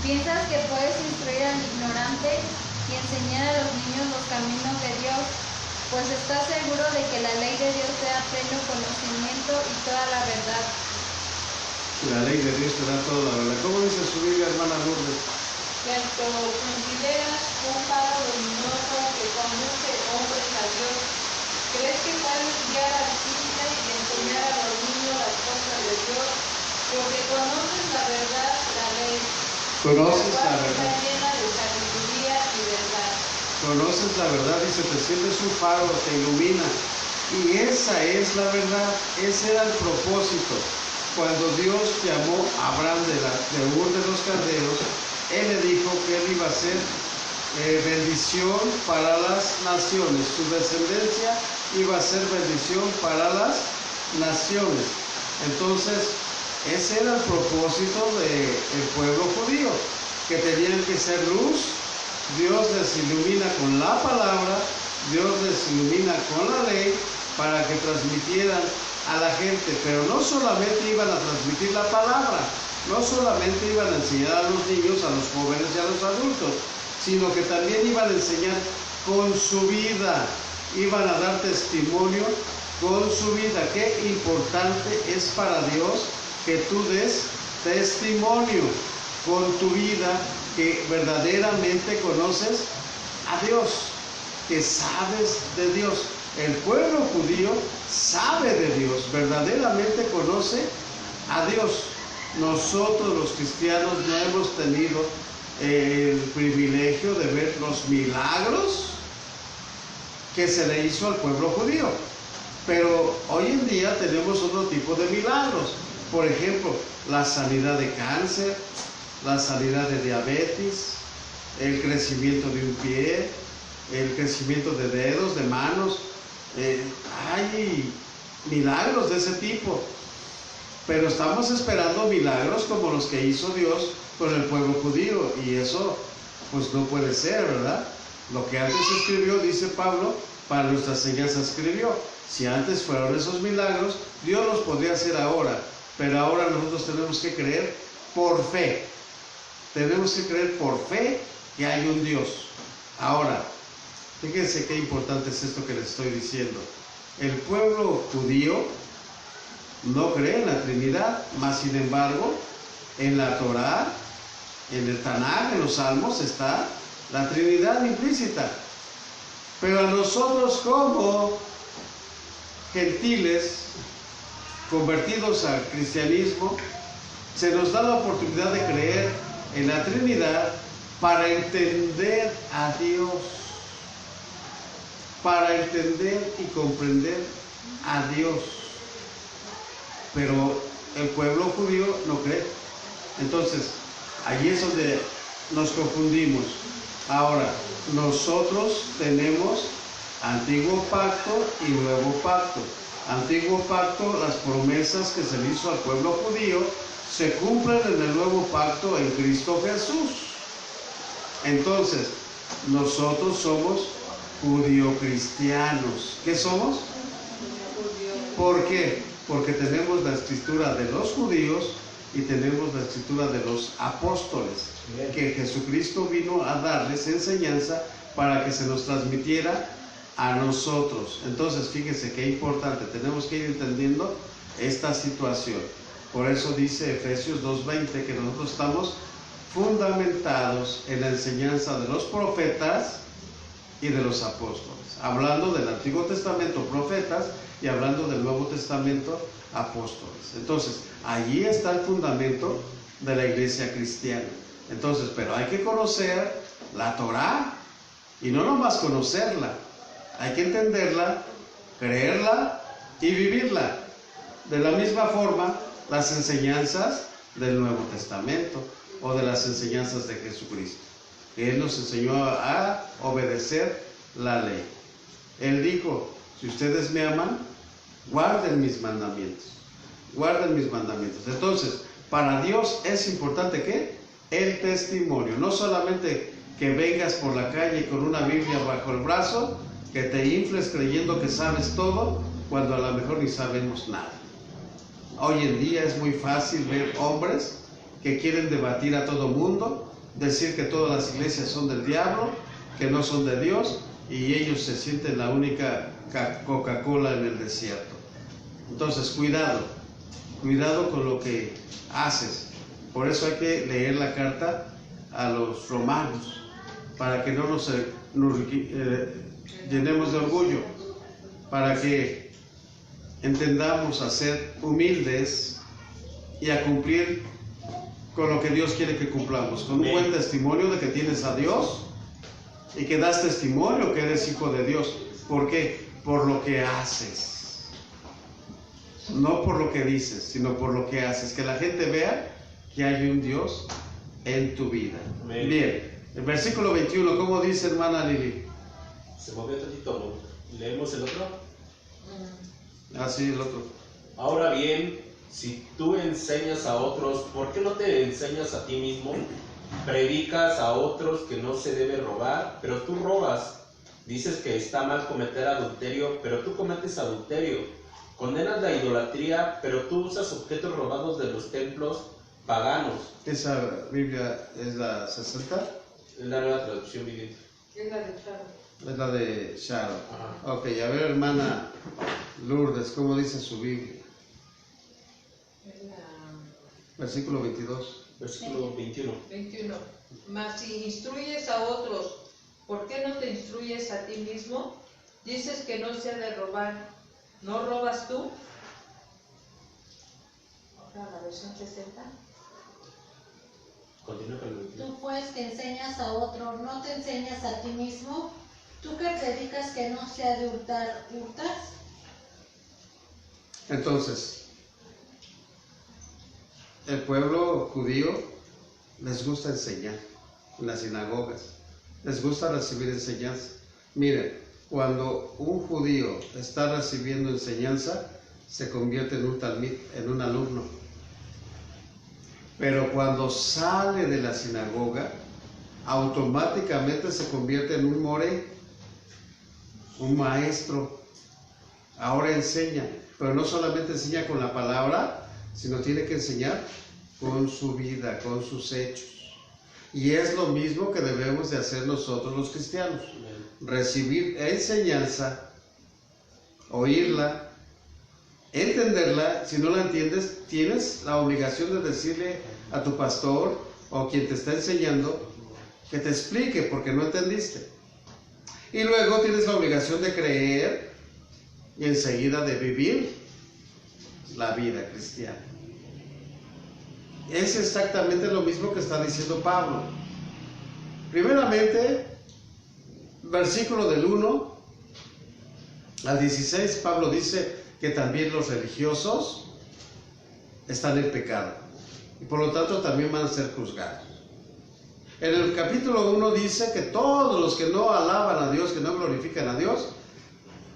¿Piensas que puedes instruir al ignorante y enseñar a los niños los caminos de Dios? Pues estás seguro de que la ley de Dios te da pleno conocimiento y toda la verdad. La ley de Dios te da toda la verdad. ¿Cómo dice su Biblia, hermana Lourdes? Cuanto consideras un paro luminoso que conduce hombres a Dios, ¿crees que puedes guiar al simple y enseñar a los niños las cosas de Dios? Porque conoces la verdad, la ley. Conoces la cual verdad. está llena de sabiduría y verdad. Conoces la verdad, dice, te sientes un faro, te ilumina. Y esa es la verdad, ese era el propósito. Cuando Dios llamó a Abraham de Ur de los Caldeos, Él le dijo que Él iba a ser bendición para las naciones. Su descendencia iba a ser bendición para las naciones. Entonces, ese era el propósito del pueblo judío, que tenían que ser luz. Dios les ilumina con la palabra, Dios les ilumina con la ley para que transmitieran a la gente, pero no solamente iban a transmitir la palabra, no solamente iban a enseñar a los niños, a los jóvenes y a los adultos, sino que también iban a enseñar con su vida, iban a dar testimonio con su vida. Qué importante es para Dios que tú des testimonio con tu vida, que verdaderamente conoces a Dios, que sabes de Dios. El pueblo judío sabe de Dios, verdaderamente conoce a Dios. Nosotros los cristianos no hemos tenido el privilegio de ver los milagros que se le hizo al pueblo judío, pero hoy en día tenemos otro tipo de milagros. Por ejemplo, la sanidad de cáncer, la sanidad de diabetes, el crecimiento de un pie, el crecimiento de dedos, de manos. Hay milagros de ese tipo, pero estamos esperando milagros como los que hizo Dios con el pueblo judío, y eso pues no puede ser, ¿verdad? Lo que antes escribió, dice Pablo, para nuestra enseñanza escribió. Si antes fueron esos milagros, Dios los podría hacer ahora, pero ahora nosotros tenemos que creer por fe. Tenemos que creer por fe que hay un Dios. Ahora, fíjense qué importante es esto que les estoy diciendo. El pueblo judío no cree en la Trinidad, mas sin embargo, en la Torá, en el Tanaj, en los Salmos, está la Trinidad implícita. Pero a nosotros como gentiles convertidos al cristianismo, se nos da la oportunidad de creer en la Trinidad para entender a Dios, para entender y comprender a Dios. Pero el pueblo judío no cree. Entonces, allí es donde nos confundimos. Ahora, nosotros tenemos antiguo pacto y nuevo pacto. Antiguo pacto, las promesas que se le hizo al pueblo judío se cumplen en el nuevo pacto en Cristo Jesús. Entonces, nosotros somos judío-cristianos. ¿Qué somos? ¿Por qué? Porque tenemos la escritura de los judíos y tenemos la escritura de los apóstoles, que Jesucristo vino a darles enseñanza para que se nos transmitiera a nosotros. Entonces, fíjense qué importante, tenemos que ir entendiendo esta situación. Por eso dice Efesios 2:20 que nosotros estamos fundamentados en la enseñanza de los profetas y de los apóstoles, hablando del Antiguo Testamento profetas y hablando del Nuevo Testamento apóstoles. Entonces, allí está el fundamento de la iglesia cristiana. Entonces, pero hay que conocer la Torá, y no nomás conocerla, hay que entenderla, creerla y vivirla. De la misma forma, las enseñanzas del Nuevo Testamento o de las enseñanzas de Jesucristo, que Él nos enseñó a obedecer la ley. Él dijo: si ustedes me aman, guarden mis mandamientos. Guarden mis mandamientos. Entonces, para Dios es importante que el testimonio, no solamente que vengas por la calle con una Biblia bajo el brazo, que te infles creyendo que sabes todo, cuando a lo mejor ni sabemos nada. Hoy en día es muy fácil ver hombres que quieren debatir a todo mundo, decir que todas las iglesias son del diablo, que no son de Dios, y ellos se sienten la única Coca-Cola en el desierto. Entonces, cuidado con lo que haces. Por eso hay que leer la carta a los romanos, para que no nos llenemos de orgullo, para que entendamos a ser humildes y a cumplir con lo que Dios quiere que cumplamos, con un buen testimonio de que tienes a Dios y que das testimonio que eres hijo de Dios. ¿Por qué? Por lo que haces, no por lo que dices, sino por lo que haces, que la gente vea que hay un Dios en tu vida. Amén. Bien, el versículo 21, ¿cómo dice, hermana Lili? Se movió tantito, ¿leemos el otro? Sí, el otro. Ahora bien, si tú enseñas a otros, ¿por qué no te enseñas a ti mismo? Predicas a otros que no se debe robar, pero tú robas. Dices que está mal cometer adulterio, pero tú cometes adulterio. Condenas la idolatría, pero tú usas objetos robados de los templos paganos. ¿Esa Biblia es la 60? Es la Nueva Traducción Viviente. Es la de Charo. Es la de Sharon. Ajá. Ok, a ver, hermana Lourdes, ¿cómo dice su Biblia? Versículo 22. Versículo 21. 21. Mas si instruyes a otros, ¿por qué no te instruyes a ti mismo? Dices que no se ha de robar. ¿No robas tú? Ahora la versión 60. Continúa con el 21. Tú pues que enseñas a otro, ¿no te enseñas a ti mismo? Tú que predicas que no se ha de hurtar, ¿hurtas? Entonces, el pueblo judío les gusta enseñar en las sinagogas, les gusta recibir enseñanza. Miren, cuando un judío está recibiendo enseñanza, se convierte en un talmid, en un alumno. Pero cuando sale de la sinagoga, automáticamente se convierte en un moré, un maestro. Ahora enseña, pero no solamente enseña con la palabra, sino tiene que enseñar con su vida, con sus hechos. Y es lo mismo que debemos de hacer nosotros los cristianos. Recibir enseñanza, oírla, entenderla. Si no la entiendes, tienes la obligación de decirle a tu pastor o quien te está enseñando que te explique porque no entendiste. Y luego tienes la obligación de creer y enseguida de vivir la vida cristiana. es exactamente lo mismo que está diciendo Pablo. Primeramente, versículo del 1 al 16, Pablo dice que también los religiosos están en pecado y por lo tanto también van a ser juzgados. En el capítulo 1 dice que todos los que no alaban a Dios, que no glorifican a Dios,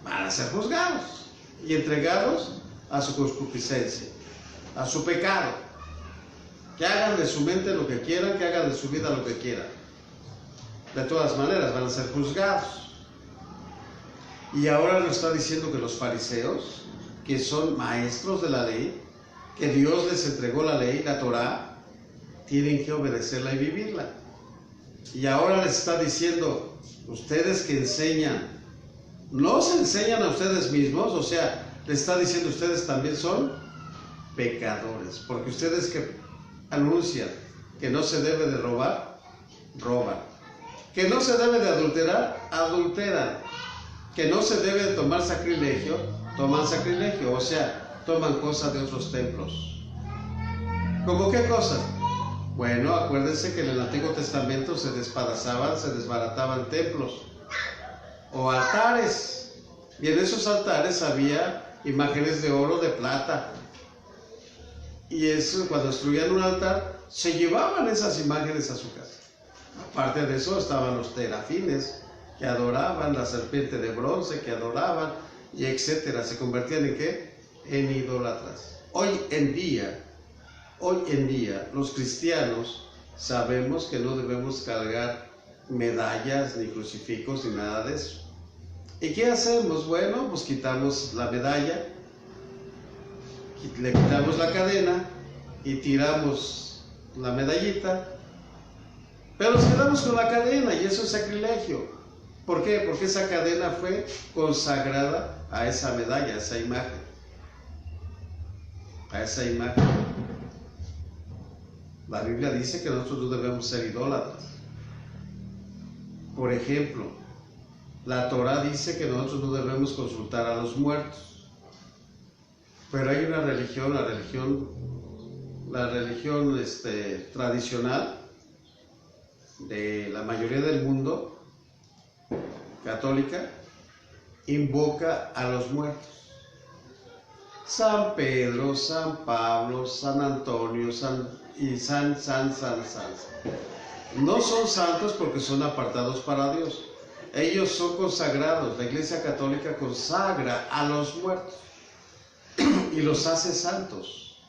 van a ser juzgados y entregados a su concupiscencia, a su pecado. Que hagan de su mente lo que quieran, que hagan de su vida lo que quieran. De todas maneras van a ser juzgados. Y ahora nos está diciendo que los fariseos, que son maestros de la ley, que Dios les entregó la ley, la Torá, tienen que obedecerla y vivirla. Y ahora les está diciendo, ustedes que enseñan, no se enseñan a ustedes mismos, o sea, les está diciendo, ustedes también son pecadores, porque ustedes que anuncian que no se debe de robar, roban, que no se debe de adulterar, adulteran, que no se debe de tomar sacrilegio, toman sacrilegio, o sea, toman cosas de otros templos. ¿Cómo qué cosas? Bueno, acuérdense que en el Antiguo Testamento se despedazaban, se desbarataban templos o altares, y en esos altares había imágenes de oro, de plata, y eso, cuando destruían un altar, se llevaban esas imágenes a su casa. Aparte de eso estaban los terafines, que adoraban, la serpiente de bronce, que adoraban, y etcétera. ¿Se convertían en qué? En idólatras. Hoy en día, los cristianos sabemos que no debemos cargar medallas, ni crucifijos, ni nada de eso. ¿Y qué hacemos? Bueno, pues quitamos la medalla, le quitamos la cadena y tiramos la medallita, pero nos quedamos con la cadena y eso es sacrilegio. ¿Por qué? Porque esa cadena fue consagrada a esa medalla, a esa imagen. A esa imagen. La Biblia dice que nosotros no debemos ser idólatras. Por ejemplo, la Torá dice que nosotros no debemos consultar a los muertos. Pero hay una religión, la religión tradicional de la mayoría del mundo, católica, invoca a los muertos. San Pedro, San Pablo, San Antonio, San. No son santos porque son apartados para Dios. Ellos son consagrados. La Iglesia Católica consagra a los muertos y los hace santos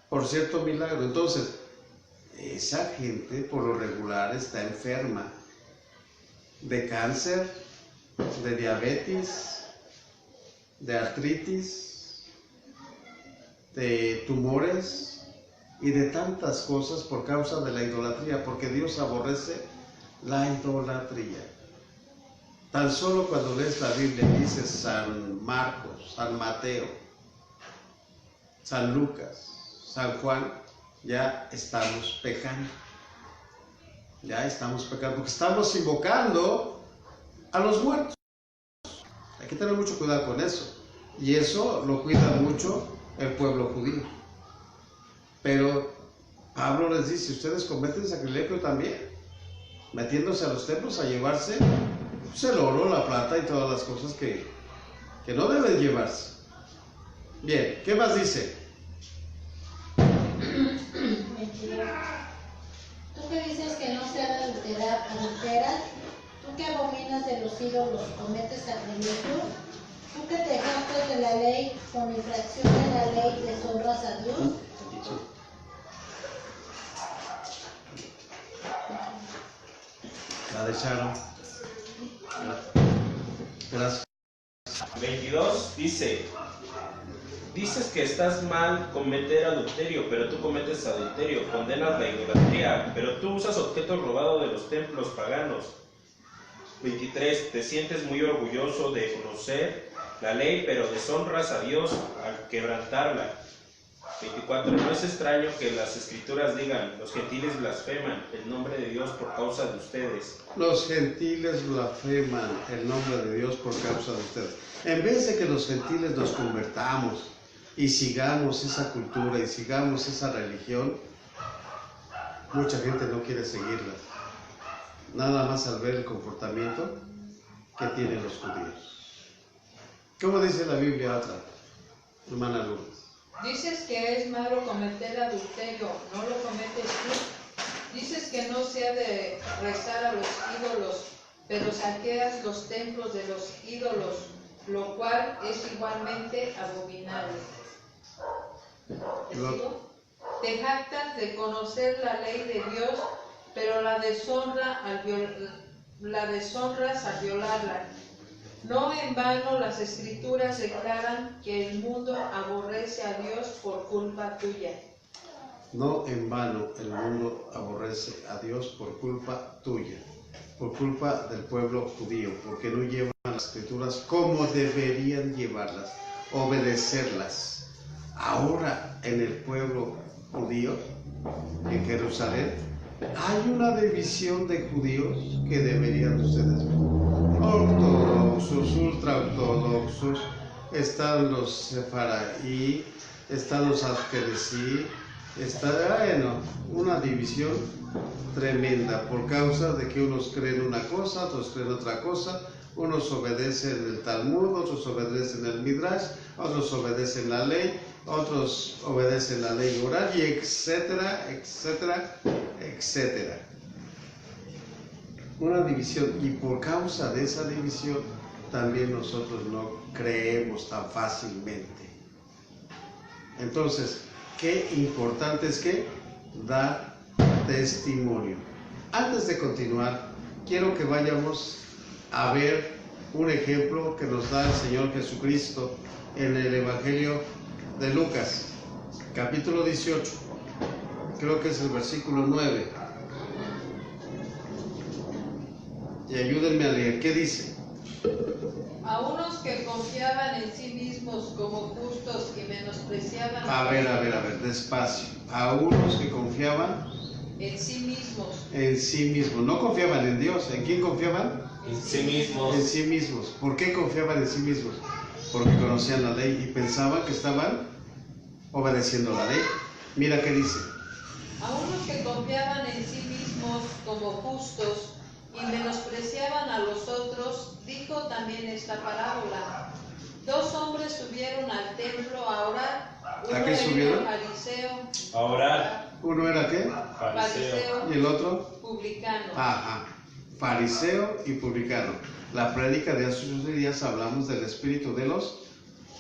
por cierto milagro. Entonces, esa gente por lo regular está enferma de cáncer, de diabetes, de artritis, de tumores y de tantas cosas por causa de la idolatría, porque Dios aborrece la idolatría. Tan solo cuando lees la Biblia dice San Marcos, San Mateo, San Lucas, San Juan, ya estamos pecando. Ya estamos pecando, porque estamos invocando a los muertos. Hay que tener mucho cuidado con eso. Y eso lo cuida mucho el pueblo judío. Pero Pablo les dice, ustedes cometen sacrilegio también, metiéndose a los templos a llevarse pues, el oro, la plata y todas las cosas que no deben llevarse. Bien, ¿qué más dice? Tú que dices que no se ha de adulterar, tú que abominas de los ídolos, cometes sacrilegio, tú que te jactas de la ley, con infracción de la ley deshonras a Dios. La dejaron. Gracias. 22 dice, dices que estás mal cometer adulterio, pero tú cometes adulterio, condenas la idolatría, pero tú usas objetos robados de los templos paganos. 23, te sientes muy orgulloso de conocer la ley, pero deshonras a Dios al quebrantarla. 24, no es extraño que las escrituras digan, los gentiles blasfeman el nombre de Dios por causa de ustedes. Los gentiles blasfeman el nombre de Dios por causa de ustedes. En vez de que los gentiles nos convertamos y sigamos esa cultura y sigamos esa religión, mucha gente no quiere seguirlas, nada más al ver el comportamiento que tienen los judíos. ¿Cómo dice la Biblia otra, hermana Lourdes? Dices que es malo cometer adulterio, ¿no lo cometes tú? Dices que no se ha de rezar a los ídolos, pero saqueas los templos de los ídolos, lo cual es igualmente abominable. ¿Te sigo? Te jactas de conocer la ley de Dios, pero la deshonras al violarla. No en vano las Escrituras declaran que el mundo aborrece a Dios por culpa tuya. No en vano el mundo aborrece a Dios por culpa tuya, por culpa del pueblo judío, porque no llevan las Escrituras como deberían llevarlas, obedecerlas. Ahora en el pueblo judío, en Jerusalén, hay una división de judíos que deberían ustedes ver. Ortodoxos, ultraortodoxos, están los sefaraí, están los asquenazí, está una división tremenda por causa de que unos creen una cosa, otros creen otra cosa, unos obedecen el Talmud, otros obedecen el Midrash, otros obedecen la ley, otros obedecen la ley oral, y etcétera, etcétera, etcétera. Una división, y por causa de esa división también nosotros no creemos tan fácilmente. Entonces, qué importante es que dar testimonio. Antes de continuar, quiero que vayamos a ver un ejemplo que nos da el Señor Jesucristo en el Evangelio de Lucas, capítulo 18. Creo que es el versículo 9. Y ayúdenme a leer. ¿Qué dice? A unos que confiaban en sí mismos como justos y menospreciaban... A ver, despacio. A unos que confiaban en sí mismos. En sí mismos. No confiaban en Dios. ¿En quién confiaban? En sí mismos. En sí mismos. ¿Por qué confiaban en sí mismos? Porque conocían la ley y pensaban que estaban obedeciendo la ley. Mira qué dice. A unos que confiaban en sí mismos como justos y menospreciaban a los otros, dijo también esta parábola. 2 hombres subieron al templo a orar. ¿A qué subieron? Fariseo. A orar. ¿Uno era qué? Fariseo. ¿Y el otro? Publicano. Ajá. Fariseo y publicano. La prédica de hace unos días hablamos del espíritu de los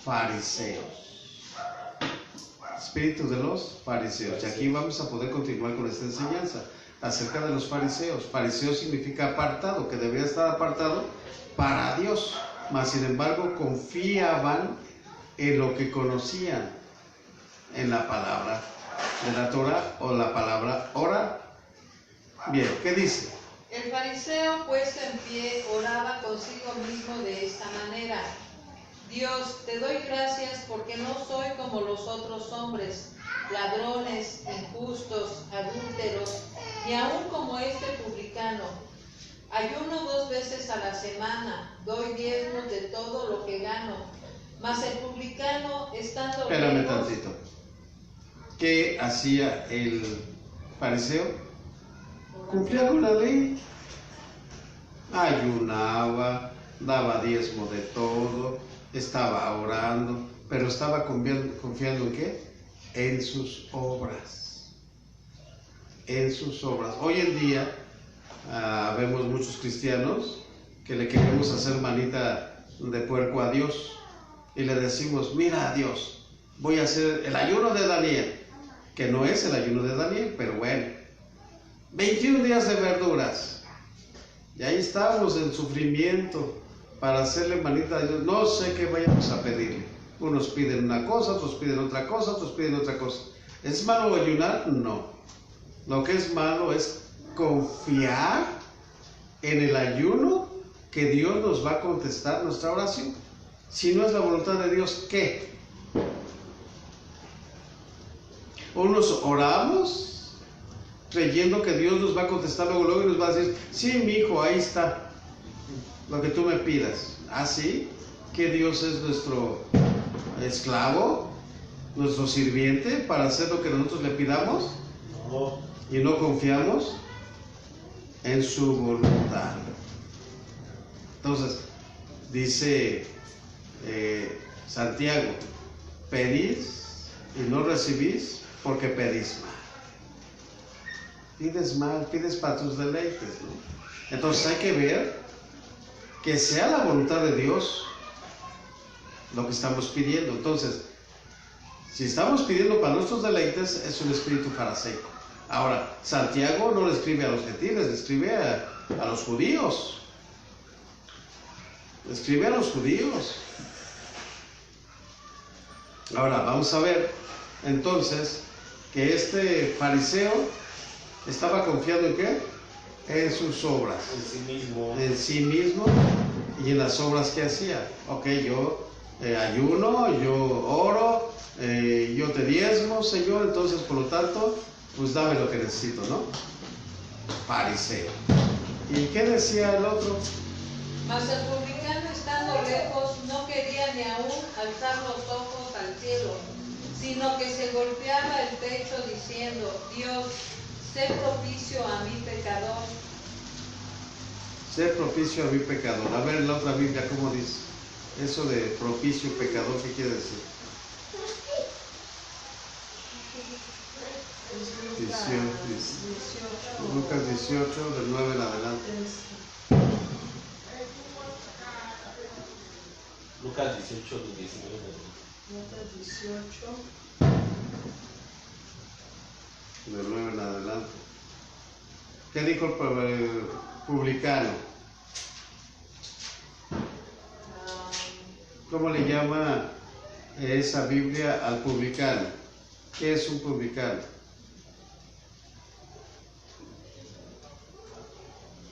fariseos. Espíritu de los fariseos. Y aquí vamos a poder continuar con esta enseñanza acerca de los fariseos. Fariseo significa apartado, que debería estar apartado para Dios, mas sin embargo confiaban en lo que conocían, en la palabra de la Torah o la palabra oral. Bien, ¿qué dice? El fariseo, puesto en pie, oraba consigo mismo de esta manera: Dios, te doy gracias porque no soy como los otros hombres, ladrones, injustos, adúlteros, ni aun como este publicano. Ayuno 2 veces a la semana, doy diezmos de todo lo que gano. Mas el publicano, estando Espérame lejos... tantito. ¿Qué hacía el fariseo? Cumplía con la ley. Ayunaba, daba diezmo de todo, estaba orando, pero estaba confiando ¿en qué? En sus obras. En sus obras. Hoy en día vemos muchos cristianos que le queremos hacer manita de puerco a Dios y le decimos: mira, Dios, voy a hacer el ayuno de Daniel, que no es el ayuno de Daniel, pero bueno, 21 días de verduras, y ahí estamos en sufrimiento para hacerle manita a Dios. No sé qué vayamos a pedirle. Unos piden una cosa, otros piden otra cosa, otros piden otra cosa. ¿Es malo ayunar? No. Lo que es malo es confiar en el ayuno que Dios nos va a contestar nuestra oración. Si no es la voluntad de Dios, ¿qué? Unos oramos creyendo que Dios nos va a contestar luego y nos va a decir: sí, mi hijo, ahí está lo que tú me pidas. ¿Ah, sí? ¿Que Dios es nuestro esclavo, nuestro sirviente para hacer lo que nosotros le pidamos? y no confiamos en su voluntad. Entonces, dice Santiago, pedís y no recibís porque pedís mal. Pides mal, pides para tus deleites, ¿no? Entonces hay que ver que sea la voluntad de Dios lo que estamos pidiendo. Entonces, si estamos pidiendo para nuestros deleites, es un espíritu fariseico. Ahora, Santiago no le escribe a los gentiles, le escribe a los judíos. Le escribe a los judíos. Ahora, vamos a ver, entonces, que este fariseo estaba confiando ¿en qué? En sus obras. En sí mismo. En sí mismo y en las obras que hacía. Ok, yo ayuno, yo oro, yo te diezmo, Señor, entonces por lo tanto, pues dame lo que necesito, ¿no? Fariseo. ¿Y qué decía el otro? Mas el publicano, estando lejos, no quería ni aún alzar los ojos al cielo, sino que se golpeaba el pecho diciendo: Dios, sé propicio a mi pecador. Sé propicio a mi pecador. A ver en la otra Biblia, ¿cómo dice? Eso de propicio pecador, ¿qué quiere decir? 18, Lucas 18, del 9 en adelante. Lucas 18, del 19. Lucas 18. Del 9 en adelante. ¿Qué dijo el publicano? ¿Cómo le llama esa Biblia al publicano? ¿Qué es un publicano?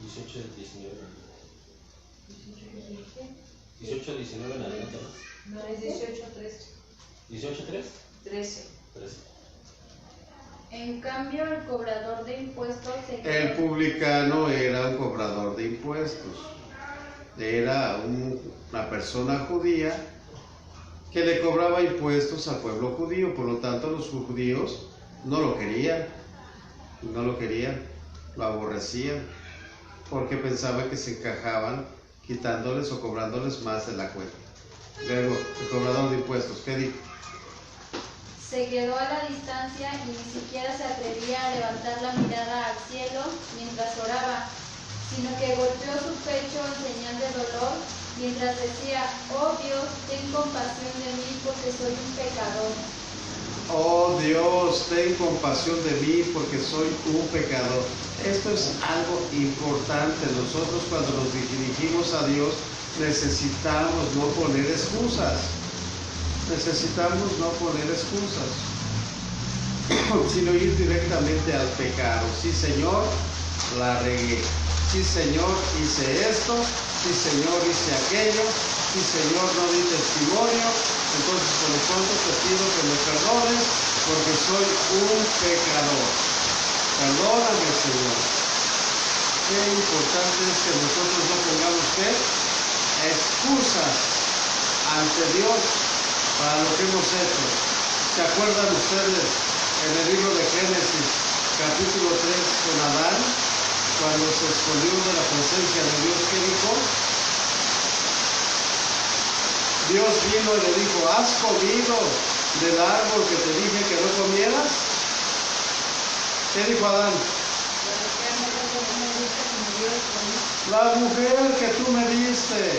18 del 19. 18, 19 en adelante, ¿no? No, es 18, 13. 18, 3. 13. 13. En cambio, el cobrador de impuestos se El publicano era un cobrador de impuestos. Era una persona judía que le cobraba impuestos al pueblo judío. Por lo tanto, los judíos no lo querían. No lo querían. Lo aborrecían. Porque pensaban que se encajaban quitándoles o cobrándoles más de la cuenta. Luego, el cobrador de impuestos, ¿qué dijo? se quedó a la distancia y ni siquiera se atrevía a levantar la mirada al cielo mientras oraba, sino que golpeó su pecho en señal de dolor mientras decía: oh Dios, ten compasión de mí porque soy un pecador. Oh Dios, ten compasión de mí porque soy un pecador. Esto es algo importante. Nosotros cuando nos dirigimos a Dios necesitamos no poner excusas. Necesitamos no poner excusas, sino ir directamente al pecado. Sí, Señor, la regué. Sí, Señor, hice esto. Sí, Señor, hice aquello. Sí, Señor, no di testimonio. Entonces, por lo pronto te pido que me perdones porque soy un pecador. Perdóname, Señor. Qué importante es que nosotros no pongamos ¿qué? Excusas ante Dios para lo que hemos hecho. ¿Se acuerdan ustedes en el libro de Génesis, capítulo 3, con Adán, cuando se escondió de la presencia de Dios? ¿Qué dijo? Dios vino y le dijo: ¿has comido del árbol que te dije que no comieras? ¿Qué dijo Adán? La mujer que tú me diste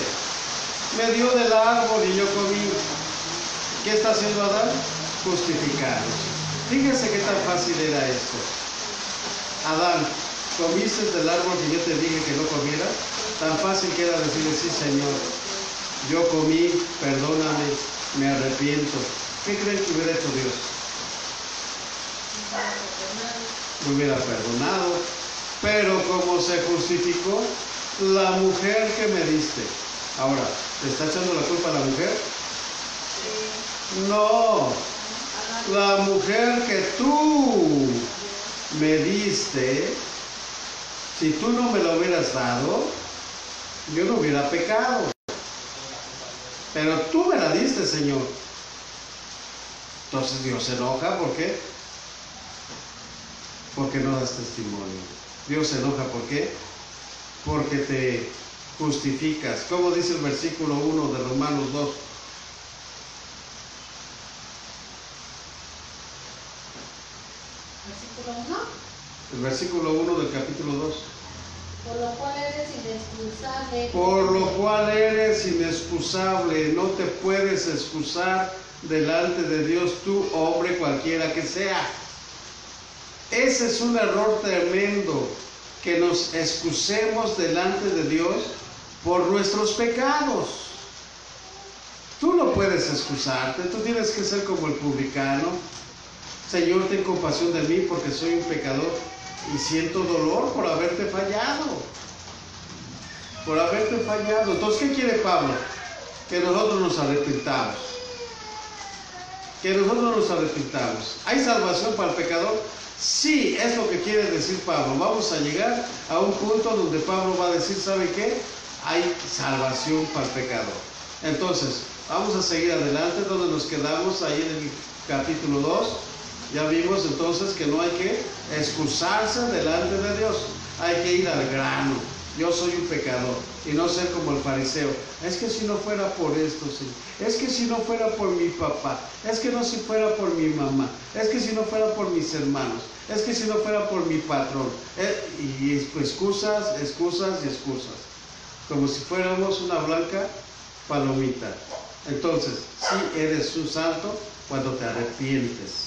me dio del árbol y yo comí. ¿Qué está haciendo Adán? Justificarnos. Fíjense qué tan fácil era esto. Adán, ¿comiste del árbol que yo te dije que no comieras? Tan fácil que era decirle: sí, Señor, yo comí, perdóname, me arrepiento. ¿Qué creen que hubiera hecho Dios? Me hubiera perdonado. Pero como se justificó, la mujer que me diste. Ahora, ¿le está echando la culpa a la mujer? No, la mujer que tú me diste, si tú no me lo hubieras dado, yo no hubiera pecado. Pero tú me la diste, Señor. Entonces Dios se enoja, ¿por qué? porque no das testimonio. Dios se enoja, ¿por qué? Porque te justificas. ¿Cómo dice el versículo 1 de Romanos 2? Versículo 1. El versículo 1 del capítulo 2. Por lo cual eres inexcusable. Por lo cual eres inexcusable, no te puedes excusar delante de Dios tú, hombre cualquiera que sea. Ese es un error tremendo, que nos excusemos delante de Dios por nuestros pecados. Tú no puedes excusarte, tú tienes que ser como el publicano. Señor, ten compasión de mí porque soy un pecador y siento dolor por haberte fallado. Por haberte fallado. Entonces, ¿qué quiere Pablo? Que nosotros nos arrepintamos. Que nosotros nos arrepintamos. ¿Hay salvación para el pecador? Sí, es lo que quiere decir Pablo. Vamos a llegar a un punto donde Pablo va a decir, ¿sabe qué? Hay salvación para el pecador. Entonces, vamos a seguir adelante donde nos quedamos ahí en el capítulo 2. Ya vimos entonces que no hay que excusarse delante de Dios. Hay que ir al grano. Yo soy un pecador y no ser como el fariseo. Es que si no fuera por esto, sí. Es que si no fuera por mi papá. Es que no si fuera por mi mamá. Es que si no fuera por mis hermanos. Es que si no fuera por mi patrón. Y excusas, excusas y excusas. Como si fuéramos una blanca palomita. Entonces, sí eres un santo cuando te arrepientes.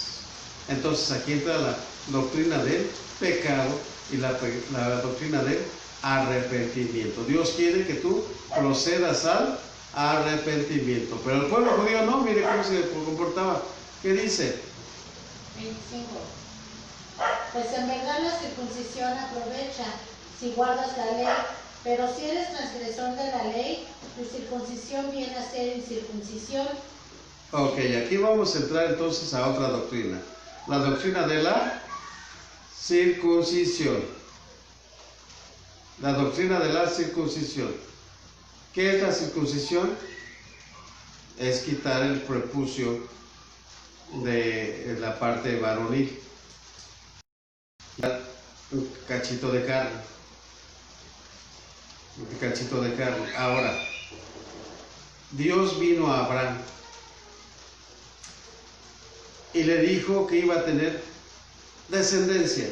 Entonces aquí entra la doctrina del pecado y la doctrina del arrepentimiento. Dios quiere que tú procedas al arrepentimiento. Pero el pueblo judío no, mire cómo se comportaba. ¿Qué dice? 25. Pues en verdad la circuncisión aprovecha si guardas la ley, pero si eres transgresor de la ley, tu circuncisión viene a ser incircuncisión. Ok, aquí vamos a entrar entonces a otra doctrina. La doctrina de la circuncisión. La doctrina de la circuncisión. ¿Qué es la circuncisión? Es quitar el prepucio de la parte varonil. Un cachito de carne. Un cachito de carne. Ahora, Dios vino a Abraham y le dijo que iba a tener descendencia.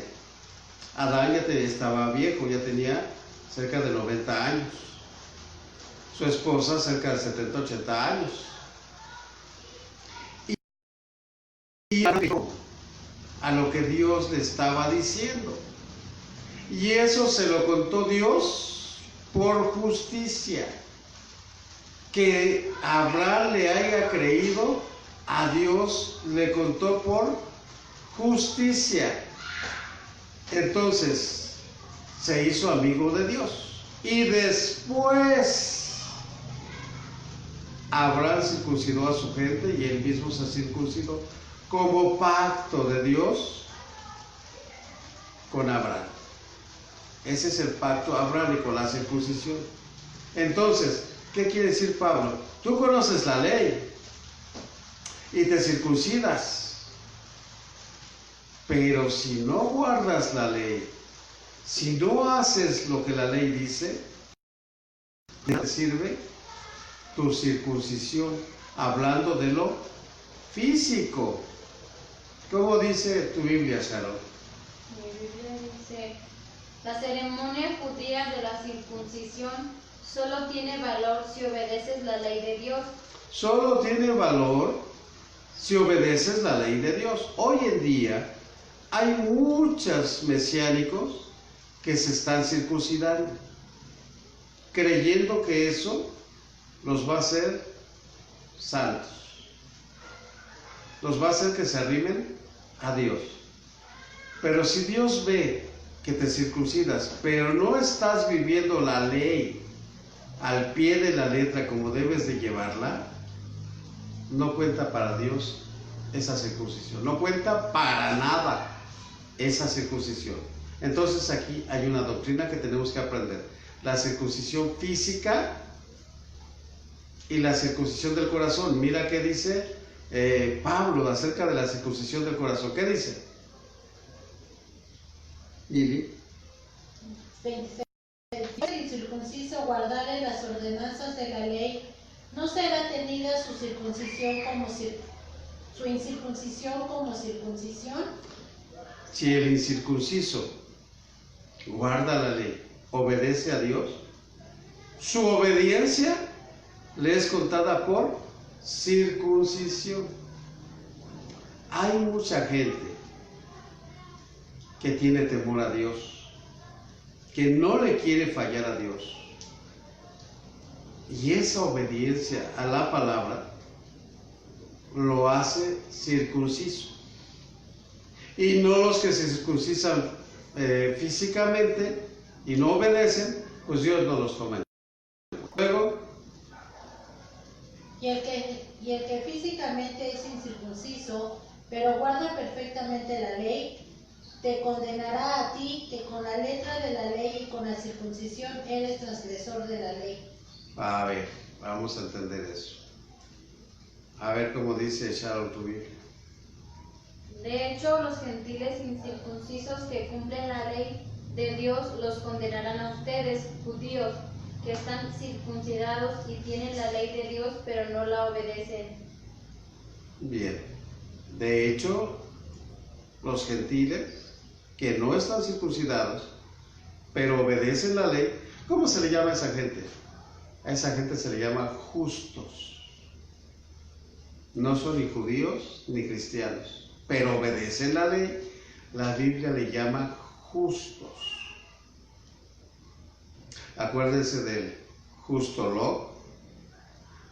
Adán ya estaba viejo, ya tenía cerca de 90 años. Su esposa cerca de 70, 80 años. Y a lo que Dios le estaba diciendo. Y eso se lo contó Dios por justicia. Que Abraham le haya creído, a Dios le contó por justicia. Entonces se hizo amigo de Dios. Y después Abraham circuncidó a su gente y él mismo se circuncidó como pacto de Dios con Abraham. Ese es el pacto abrahámico, la circuncisión. Entonces, ¿qué quiere decir Pablo? Tú conoces la ley y te circuncidas. Pero si no guardas la ley, si no haces lo que la ley dice, ¿de qué te sirve tu circuncisión? Hablando de lo físico. ¿Cómo dice tu Biblia, Sharon? Mi Biblia dice, la ceremonia judía de la circuncisión solo tiene valor si obedeces la ley de Dios. Solo tiene valor si obedeces la ley de Dios. Hoy en día hay muchos mesiánicos que se están circuncidando, creyendo que eso los va a hacer santos, los va a hacer que se arrimen a Dios. Pero si Dios ve que te circuncidas, pero no estás viviendo la ley al pie de la letra como debes de llevarla, no cuenta para Dios esa circuncisión, no cuenta para nada esa circuncisión. Entonces aquí hay una doctrina que tenemos que aprender: la circuncisión física y la circuncisión del corazón. Mira qué dice Pablo acerca de la circuncisión del corazón. ¿Qué dice? Lili. 26. El incircunciso guardare las ordenanzas de la ley, no será tenida su incircuncisión como circuncisión. Si el incircunciso guarda la ley, obedece a Dios, su obediencia le es contada por circuncisión. Hay mucha gente que tiene temor a Dios, que no le quiere fallar a Dios. Y esa obediencia a la palabra lo hace circunciso. Y no los que se circuncisan físicamente y no obedecen, pues Dios no los toma. Luego, Y el que físicamente es incircunciso, pero guarda perfectamente la ley, te condenará a ti, que con la letra de la ley y con la circuncisión eres transgresor de la ley. a ver, vamos a entender eso. A ver cómo dice Sharon tu Biblia. De hecho, los gentiles incircuncisos que cumplen la ley de Dios los condenarán a ustedes, judíos, que están circuncidados y tienen la ley de Dios, pero no la obedecen. Bien. De hecho, los gentiles que no están circuncidados, pero obedecen la ley, ¿cómo se le llama a esa gente? A esa gente se le llama justos. No son ni judíos ni cristianos, pero obedecen la ley. La Biblia le llama justos. Acuérdense del justo Lot,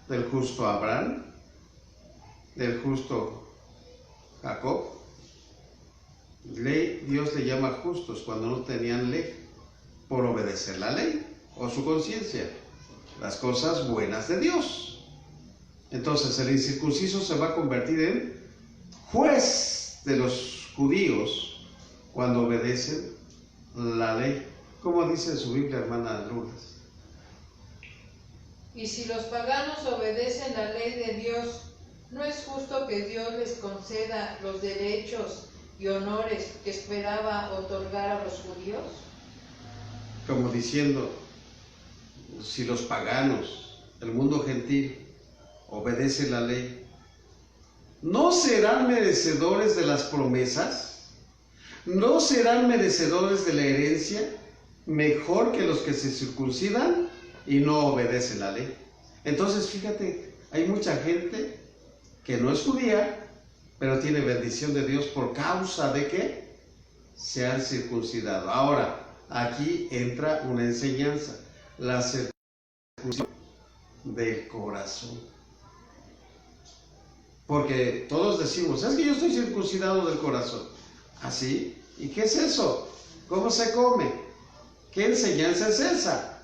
del justo Abraham, del justo Jacob. Dios le llama justos cuando no tenían ley, por obedecer la ley o su conciencia, las cosas buenas de Dios. Entonces el incircunciso se va a convertir en juez de los judíos cuando obedecen la ley, como dice en su Biblia, hermana Lourdes. Y si los paganos obedecen la ley de Dios, ¿no es justo que Dios les conceda los derechos y honores que esperaba otorgar a los judíos? Como diciendo, si los paganos, el mundo gentil, obedece la ley, ¿no serán merecedores de las promesas? ¿No serán merecedores de la herencia mejor que los que se circuncidan y no obedecen la ley? Entonces, fíjate, hay mucha gente que no es judía, pero tiene bendición de Dios por causa de que se han circuncidado. Ahora, aquí entra una enseñanza, la circuncisión del corazón. Porque todos decimos, es que yo estoy circuncidado del corazón. ¿Así? ¿Y qué es eso? ¿Cómo se come? ¿Qué enseñanza es esa?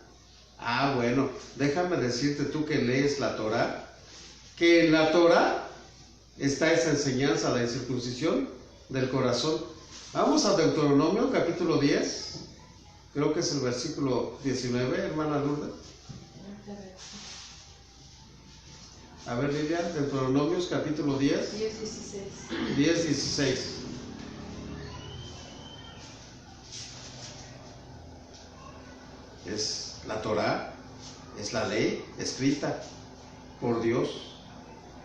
Ah, bueno, déjame decirte tú que lees la Torá, que en la Torá está esa enseñanza, la circuncisión del corazón. Vamos a Deuteronomio, capítulo 10, creo que es el versículo 19, hermana Lourdes. A ver, Lilian, Deuteronomios, capítulo 10. 10:16. 10:16. Es la Torá, es la ley escrita por Dios.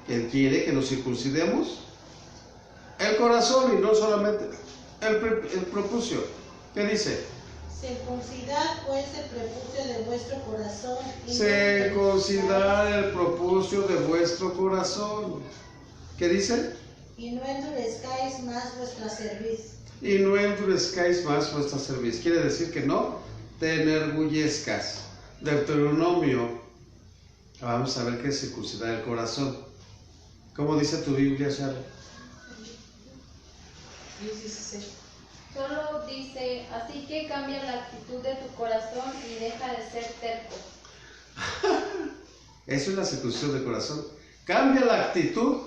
Él quiere que nos circuncidemos el corazón y no solamente el prepucio. ¿Qué dice? Circuncidad pues el prepucio de vuestro corazón. Circuncidar el prepucio de vuestro corazón. ¿Qué dice? Y no endurezcáis más vuestra cerviz. Y no endurezcáis más vuestra cerviz. Quiere decir que no te enorgullezcas. Deuteronomio. Vamos a ver qué es circuncidar el corazón. ¿Cómo dice tu Biblia, Charlie? 10:16. Solo dice, así que cambia la actitud de tu corazón y deja de ser terco. Eso es la circuncisión del corazón. Cambia la actitud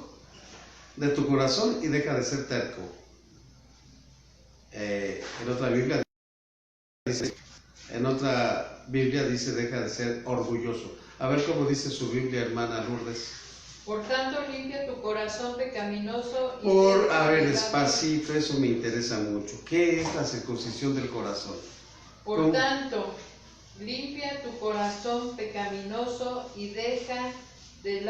de tu corazón y deja de ser terco. En otra Biblia dice deja de ser orgulloso. A ver cómo dice su Biblia, hermana Lourdes. Por tanto, limpia tu corazón pecaminoso y A ver, despacito, eso me interesa mucho. ¿Qué es la circuncisión del corazón? Por ¿Cómo? tanto, limpia tu corazón pecaminoso y deja de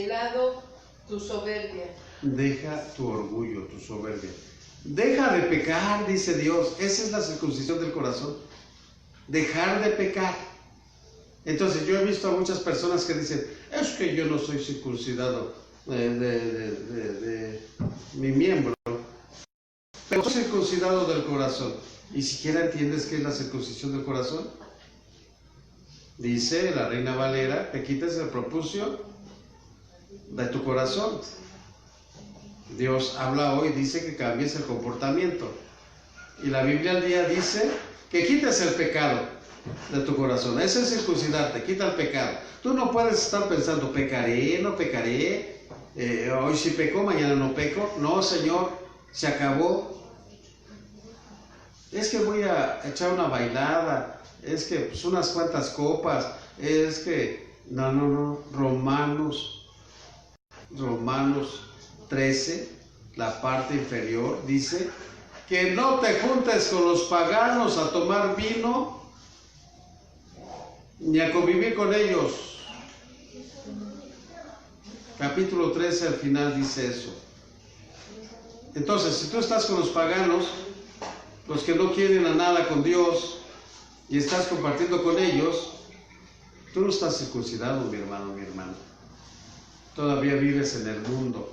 lado tu soberbia. Deja tu orgullo, tu soberbia. Deja de pecar, dice Dios. Esa es la circuncisión del corazón. Dejar de pecar. Entonces yo he visto a muchas personas que dicen, es que yo no soy circuncidado de mi miembro, pero soy circuncidado del corazón. ¿Y siquiera entiendes qué es la circuncisión del corazón? Dice la Reina Valera, que quites el prepucio de tu corazón. Dios habla hoy, dice que cambies el comportamiento. Y la Biblia al día dice que quites el pecado de tu corazón. Eso es circuncidarte, quita el pecado. Tú no puedes estar pensando, pecaré, no pecaré, hoy sí peco, mañana no peco. No, Señor, se acabó. Es que voy a echar una bailada, es que pues, unas cuantas copas, es que, no, Romanos 13, la parte inferior, dice que no te juntes con los paganos a tomar vino, ni a convivir con ellos. Capítulo 13 al final dice eso. Entonces, si tú estás con los paganos, los que no quieren a nada con Dios, y estás compartiendo con ellos, tú no estás circuncidado, mi hermano, mi hermana. Todavía vives en el mundo.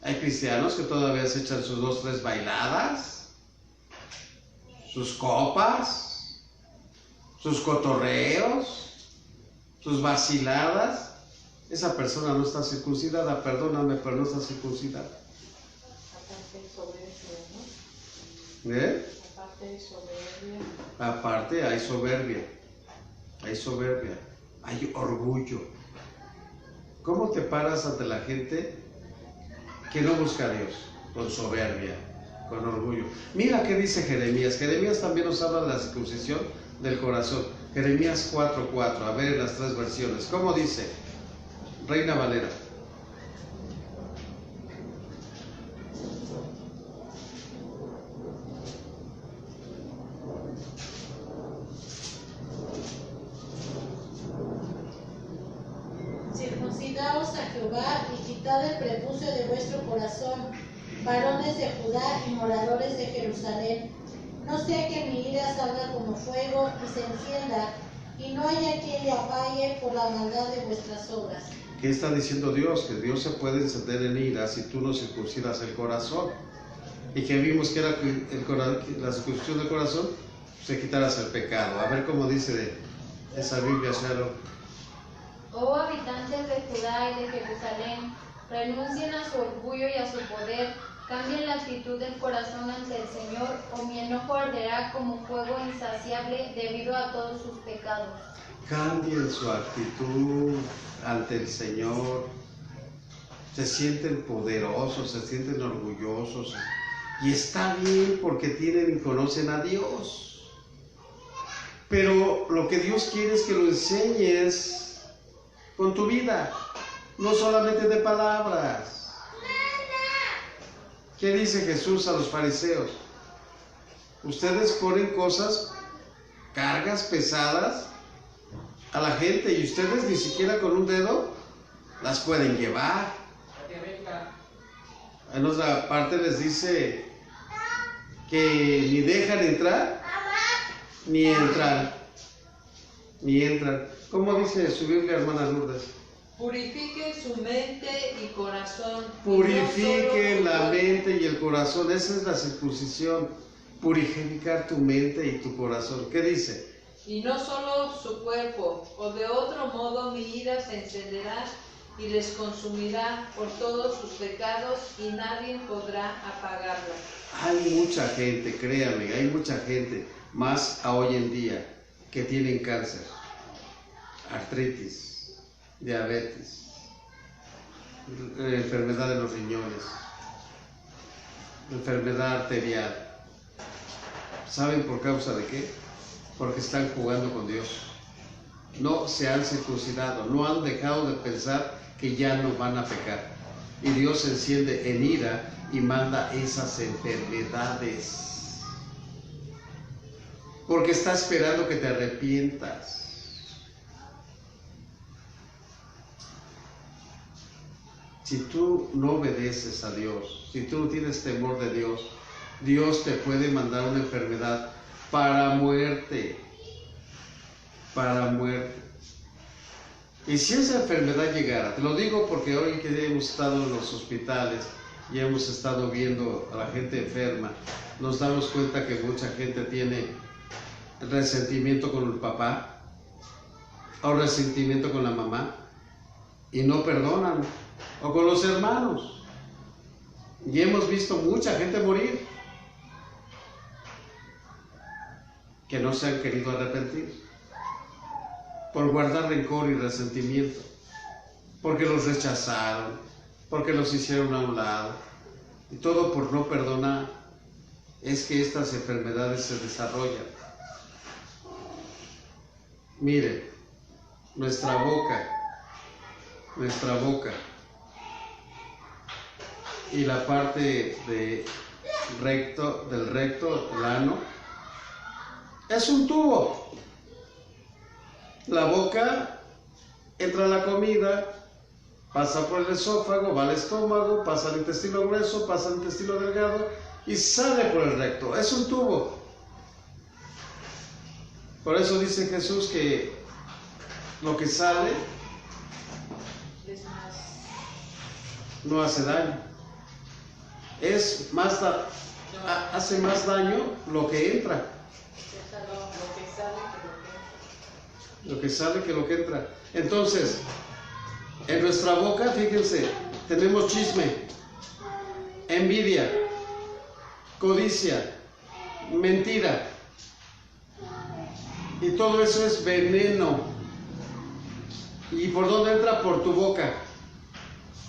Hay cristianos que todavía se echan sus 2, 3 bailadas, sus copas, sus cotorreos, sus vaciladas. Esa persona no está circuncidada, perdóname, pero no está circuncidada. Aparte hay soberbia, hay orgullo. ¿Cómo te paras ante la gente que no busca a Dios? Con soberbia, con orgullo. Mira qué dice Jeremías. Jeremías también nos habla de la circuncisión del corazón. Jeremías 4:4, a ver en las 3 versiones. ¿Cómo dice? Reina Valera. Circuncidaos a Jehová y quitad el prepucio de vuestro corazón, varones de Judá y moradores de Jerusalén. No sea que mi ira salga como fuego y se encienda, y no haya quien le apague por la maldad de vuestras obras. ¿Qué está diciendo Dios? Que Dios se puede encender en ira si tú no circuncidas el corazón. Y que vimos que era la circuncisión del corazón, se quitaras el pecado. A ver cómo dice esa Biblia, Sharon. Oh habitantes de Judá y de Jerusalén, renuncien a su orgullo y a su poder, cambien la actitud del corazón ante el Señor, o mi enojo arderá como fuego insaciable debido a todos sus pecados. Cambien su actitud ante el Señor. Se sienten poderosos, se sienten orgullosos. Y está bien porque tienen y conocen a Dios. Pero lo que Dios quiere es que lo enseñes con tu vida, no solamente de palabras. ¿Qué dice Jesús a los fariseos? Ustedes ponen cosas, cargas pesadas a la gente y ustedes ni siquiera con un dedo las pueden llevar. En otra parte les dice que ni dejan entrar, ni entran. ¿Cómo dice su Biblia, hermana Lourdes? Purifiquen su mente y corazón. Purifiquen la mente y el corazón. Esa es la circuncisión. Purificar tu mente y tu corazón. ¿Qué dice? Y no solo su cuerpo, o de otro modo mi ira se encenderá y les consumirá por todos sus pecados y nadie podrá apagarla. Hay mucha gente, créanme, hay mucha gente, más a hoy en día, que tienen cáncer, artritis, diabetes, enfermedad de los riñones, enfermedad arterial. ¿Saben por causa de qué? Porque están jugando con Dios. no se han circuncidado, no han dejado de pensar que ya no van a pecar. Y Dios se enciende en ira y manda esas enfermedades. Porque está esperando que te arrepientas. Si tú no obedeces a Dios, si tú no tienes temor de Dios, Dios te puede mandar una enfermedad para muerte. Para muerte. Y si esa enfermedad llegara, te lo digo porque hoy que hemos estado en los hospitales y hemos estado viendo a la gente enferma, nos damos cuenta que mucha gente tiene resentimiento con el papá o resentimiento con la mamá y no perdonan, o con los hermanos. Y hemos visto mucha gente morir que no se han querido arrepentir por guardar rencor y resentimiento, porque los rechazaron, porque los hicieron a un lado, y todo por no perdonar. Es que estas enfermedades se desarrollan. Mire, nuestra boca y la parte del recto, el ano, es un tubo. La boca entra la comida, pasa por el esófago, va al estómago, pasa al intestino grueso, pasa al intestino delgado y sale por el recto. Es un tubo. Por eso dice Jesús que lo que sale no hace daño. Hace más daño lo que entra. Lo que sale que lo que entra. Entonces, en nuestra boca, fíjense, tenemos chisme, envidia, codicia, mentira. Y todo eso es veneno. ¿Y por dónde entra? Por tu boca.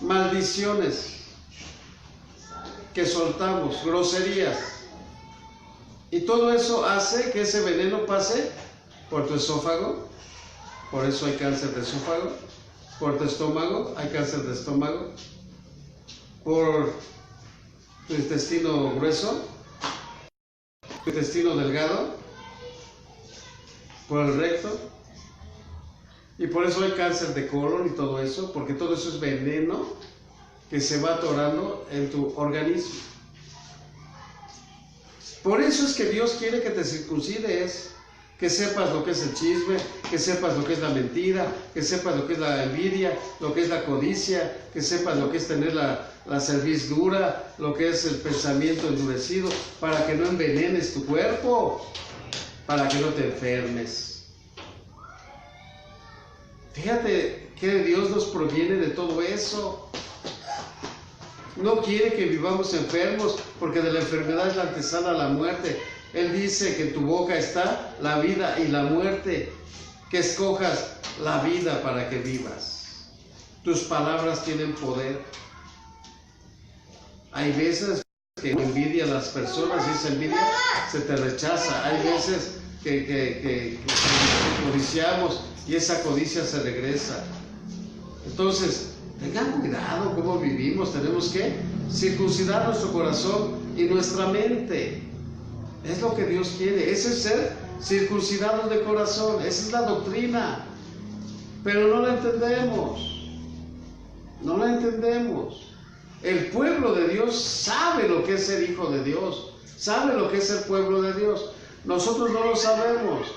Maldiciones que soltamos, groserías. Y todo eso hace que ese veneno pase por tu esófago. Por eso hay cáncer de esófago. Por tu estómago hay cáncer de estómago. Por tu intestino grueso, tu intestino delgado, por el recto. Y por eso hay cáncer de colon y todo eso, porque todo eso es veneno que se va atorando en tu organismo. Por eso es que Dios quiere que te circuncides, que sepas lo que es el chisme, que sepas lo que es la mentira, que sepas lo que es la envidia, lo que es la codicia, que sepas lo que es tener la cerviz dura, lo que es el pensamiento endurecido, para que no envenenes tu cuerpo, para que no te enfermes. Fíjate que Dios nos proviene de todo eso. No quiere que vivamos enfermos, porque de la enfermedad es la antesala a la muerte. Él dice que en tu boca está la vida y la muerte, que escojas la vida para que vivas. Tus palabras tienen poder. Hay veces que envidia a las personas y esa envidia se te rechaza. Hay veces que codiciamos y esa codicia se regresa. Entonces, tengan cuidado cómo vivimos. Tenemos que circuncidar nuestro corazón y nuestra mente. Es lo que Dios quiere. Ese es ser circuncidados de corazón. Esa es la doctrina. Pero no la entendemos. No la entendemos. El pueblo de Dios sabe lo que es ser hijo de Dios. Sabe lo que es ser pueblo de Dios. Nosotros no lo sabemos.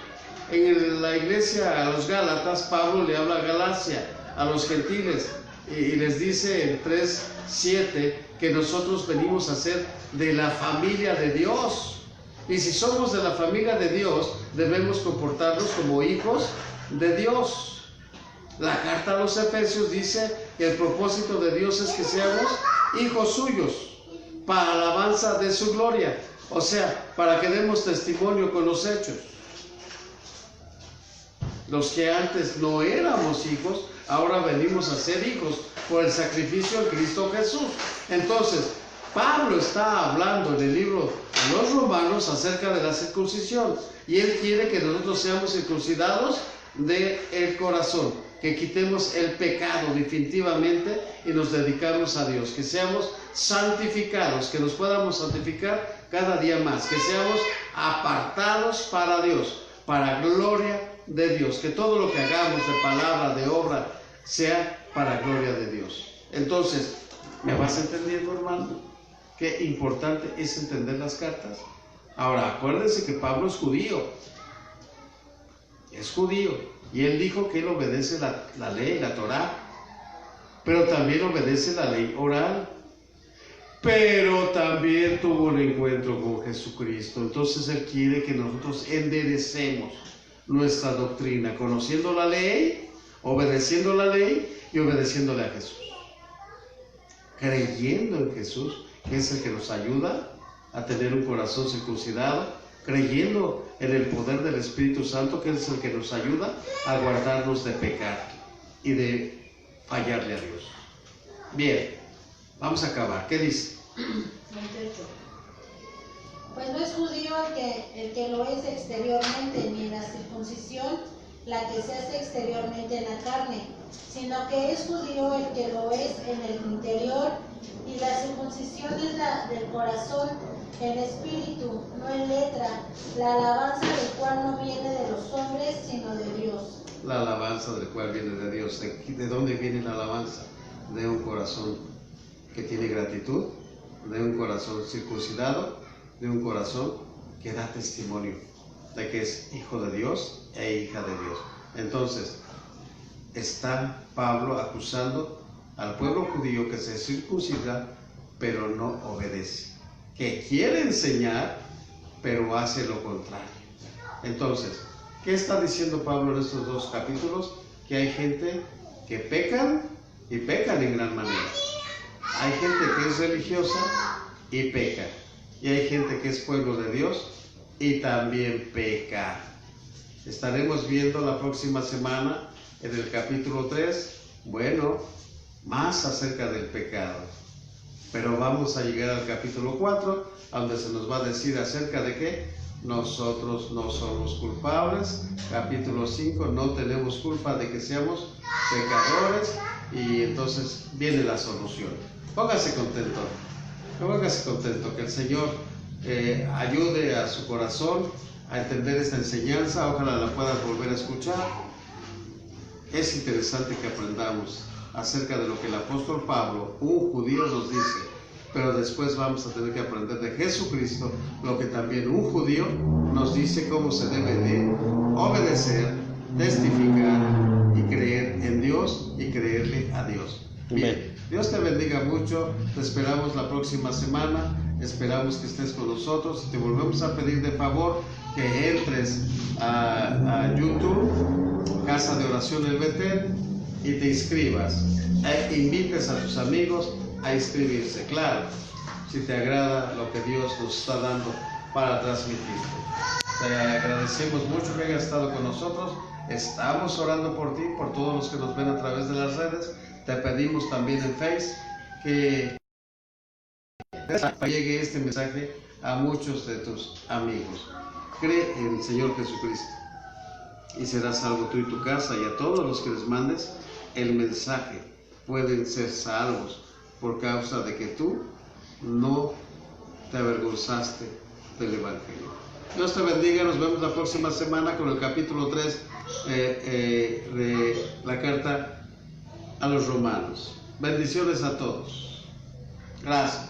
En la iglesia a los Gálatas, Pablo le habla a Galacia, a los gentiles, y les dice en 3:7 que nosotros venimos a ser de la familia de Dios. Y si somos de la familia de Dios, debemos comportarnos como hijos de Dios. La carta a los Efesios dice que el propósito de Dios es que seamos hijos suyos, para alabanza de su gloria. O sea, para que demos testimonio con los hechos. Los que antes no éramos hijos, ahora venimos a ser hijos por el sacrificio de Cristo Jesús. Entonces, Pablo está hablando en el libro de los Romanos acerca de la circuncisión, y él quiere que nosotros seamos circuncidados del corazón, que quitemos el pecado definitivamente y nos dedicamos a Dios, que seamos santificados, que nos podamos santificar cada día más, que seamos apartados para Dios, para gloria de Dios, que todo lo que hagamos de palabra, de obra, sea para gloria de Dios. Entonces, ¿me vas entendiendo, hermano? Qué importante es entender las cartas. Ahora, acuérdense que Pablo es judío, y él dijo que él obedece la ley, la Torá, pero también obedece la ley oral, pero también tuvo un encuentro con Jesucristo. Entonces él quiere que nosotros enderecemos nuestra doctrina, conociendo la ley, obedeciendo la ley y obedeciéndole a Jesús, creyendo en Jesús, que es el que nos ayuda a tener un corazón circuncidado, creyendo en el poder del Espíritu Santo, que es el que nos ayuda a guardarnos de pecar y de fallarle a Dios. Bien, vamos a acabar. ¿Qué dice? 28. Pues no es judío el que lo es exteriormente, ni la circuncisión la que se hace exteriormente en la carne, sino que es judío el que lo es en el interior, y la circuncisión es la del corazón, en espíritu, no en letra, la alabanza del cual no viene de los hombres, sino de Dios. La alabanza del cual viene de Dios. ¿De dónde viene la alabanza? De un corazón que tiene gratitud, de un corazón circuncidado, de un corazón que da testimonio de que es hijo de Dios e hija de Dios. Entonces, está Pablo acusando al pueblo judío que se circuncida, pero no obedece, que quiere enseñar, pero hace lo contrario. Entonces, ¿qué está diciendo Pablo en estos dos capítulos? Que hay gente que pecan y pecan en gran manera. Hay gente que es religiosa y peca. Y hay gente que es pueblo de Dios y también peca. Estaremos viendo la próxima semana en el capítulo 3, más acerca del pecado. Pero vamos a llegar al capítulo 4, donde se nos va a decir acerca de que nosotros no somos culpables. Capítulo 5, no tenemos culpa de que seamos pecadores, y entonces viene la solución. Póngase contento, que el Señor ayude a su corazón a entender esta enseñanza. Ojalá la puedas volver a escuchar. Es interesante que aprendamos acerca de lo que el apóstol Pablo, un judío, nos dice, pero después vamos a tener que aprender de Jesucristo lo que también un judío nos dice, cómo se debe de obedecer, testificar y creer en Dios y creerle a Dios. Bien, Dios te bendiga mucho, te esperamos la próxima semana, esperamos que estés con nosotros, y te volvemos a pedir de favor que entres a YouTube, Casa de Oración El Betel, y te inscribas, e invites a tus amigos a inscribirse, claro, si te agrada lo que Dios nos está dando para transmitirte. Te agradecemos mucho que hayas estado con nosotros, estamos orando por ti, por todos los que nos ven a través de las redes. Te pedimos también en Facebook que llegue este mensaje a muchos de tus amigos. Cree en el Señor Jesucristo y serás salvo tú y tu casa, y a todos los que les mandes el mensaje pueden ser salvos por causa de que tú no te avergonzaste del Evangelio. Dios te bendiga, nos vemos la próxima semana con el capítulo 3 de la carta a los romanos. Bendiciones a todos. Gracias.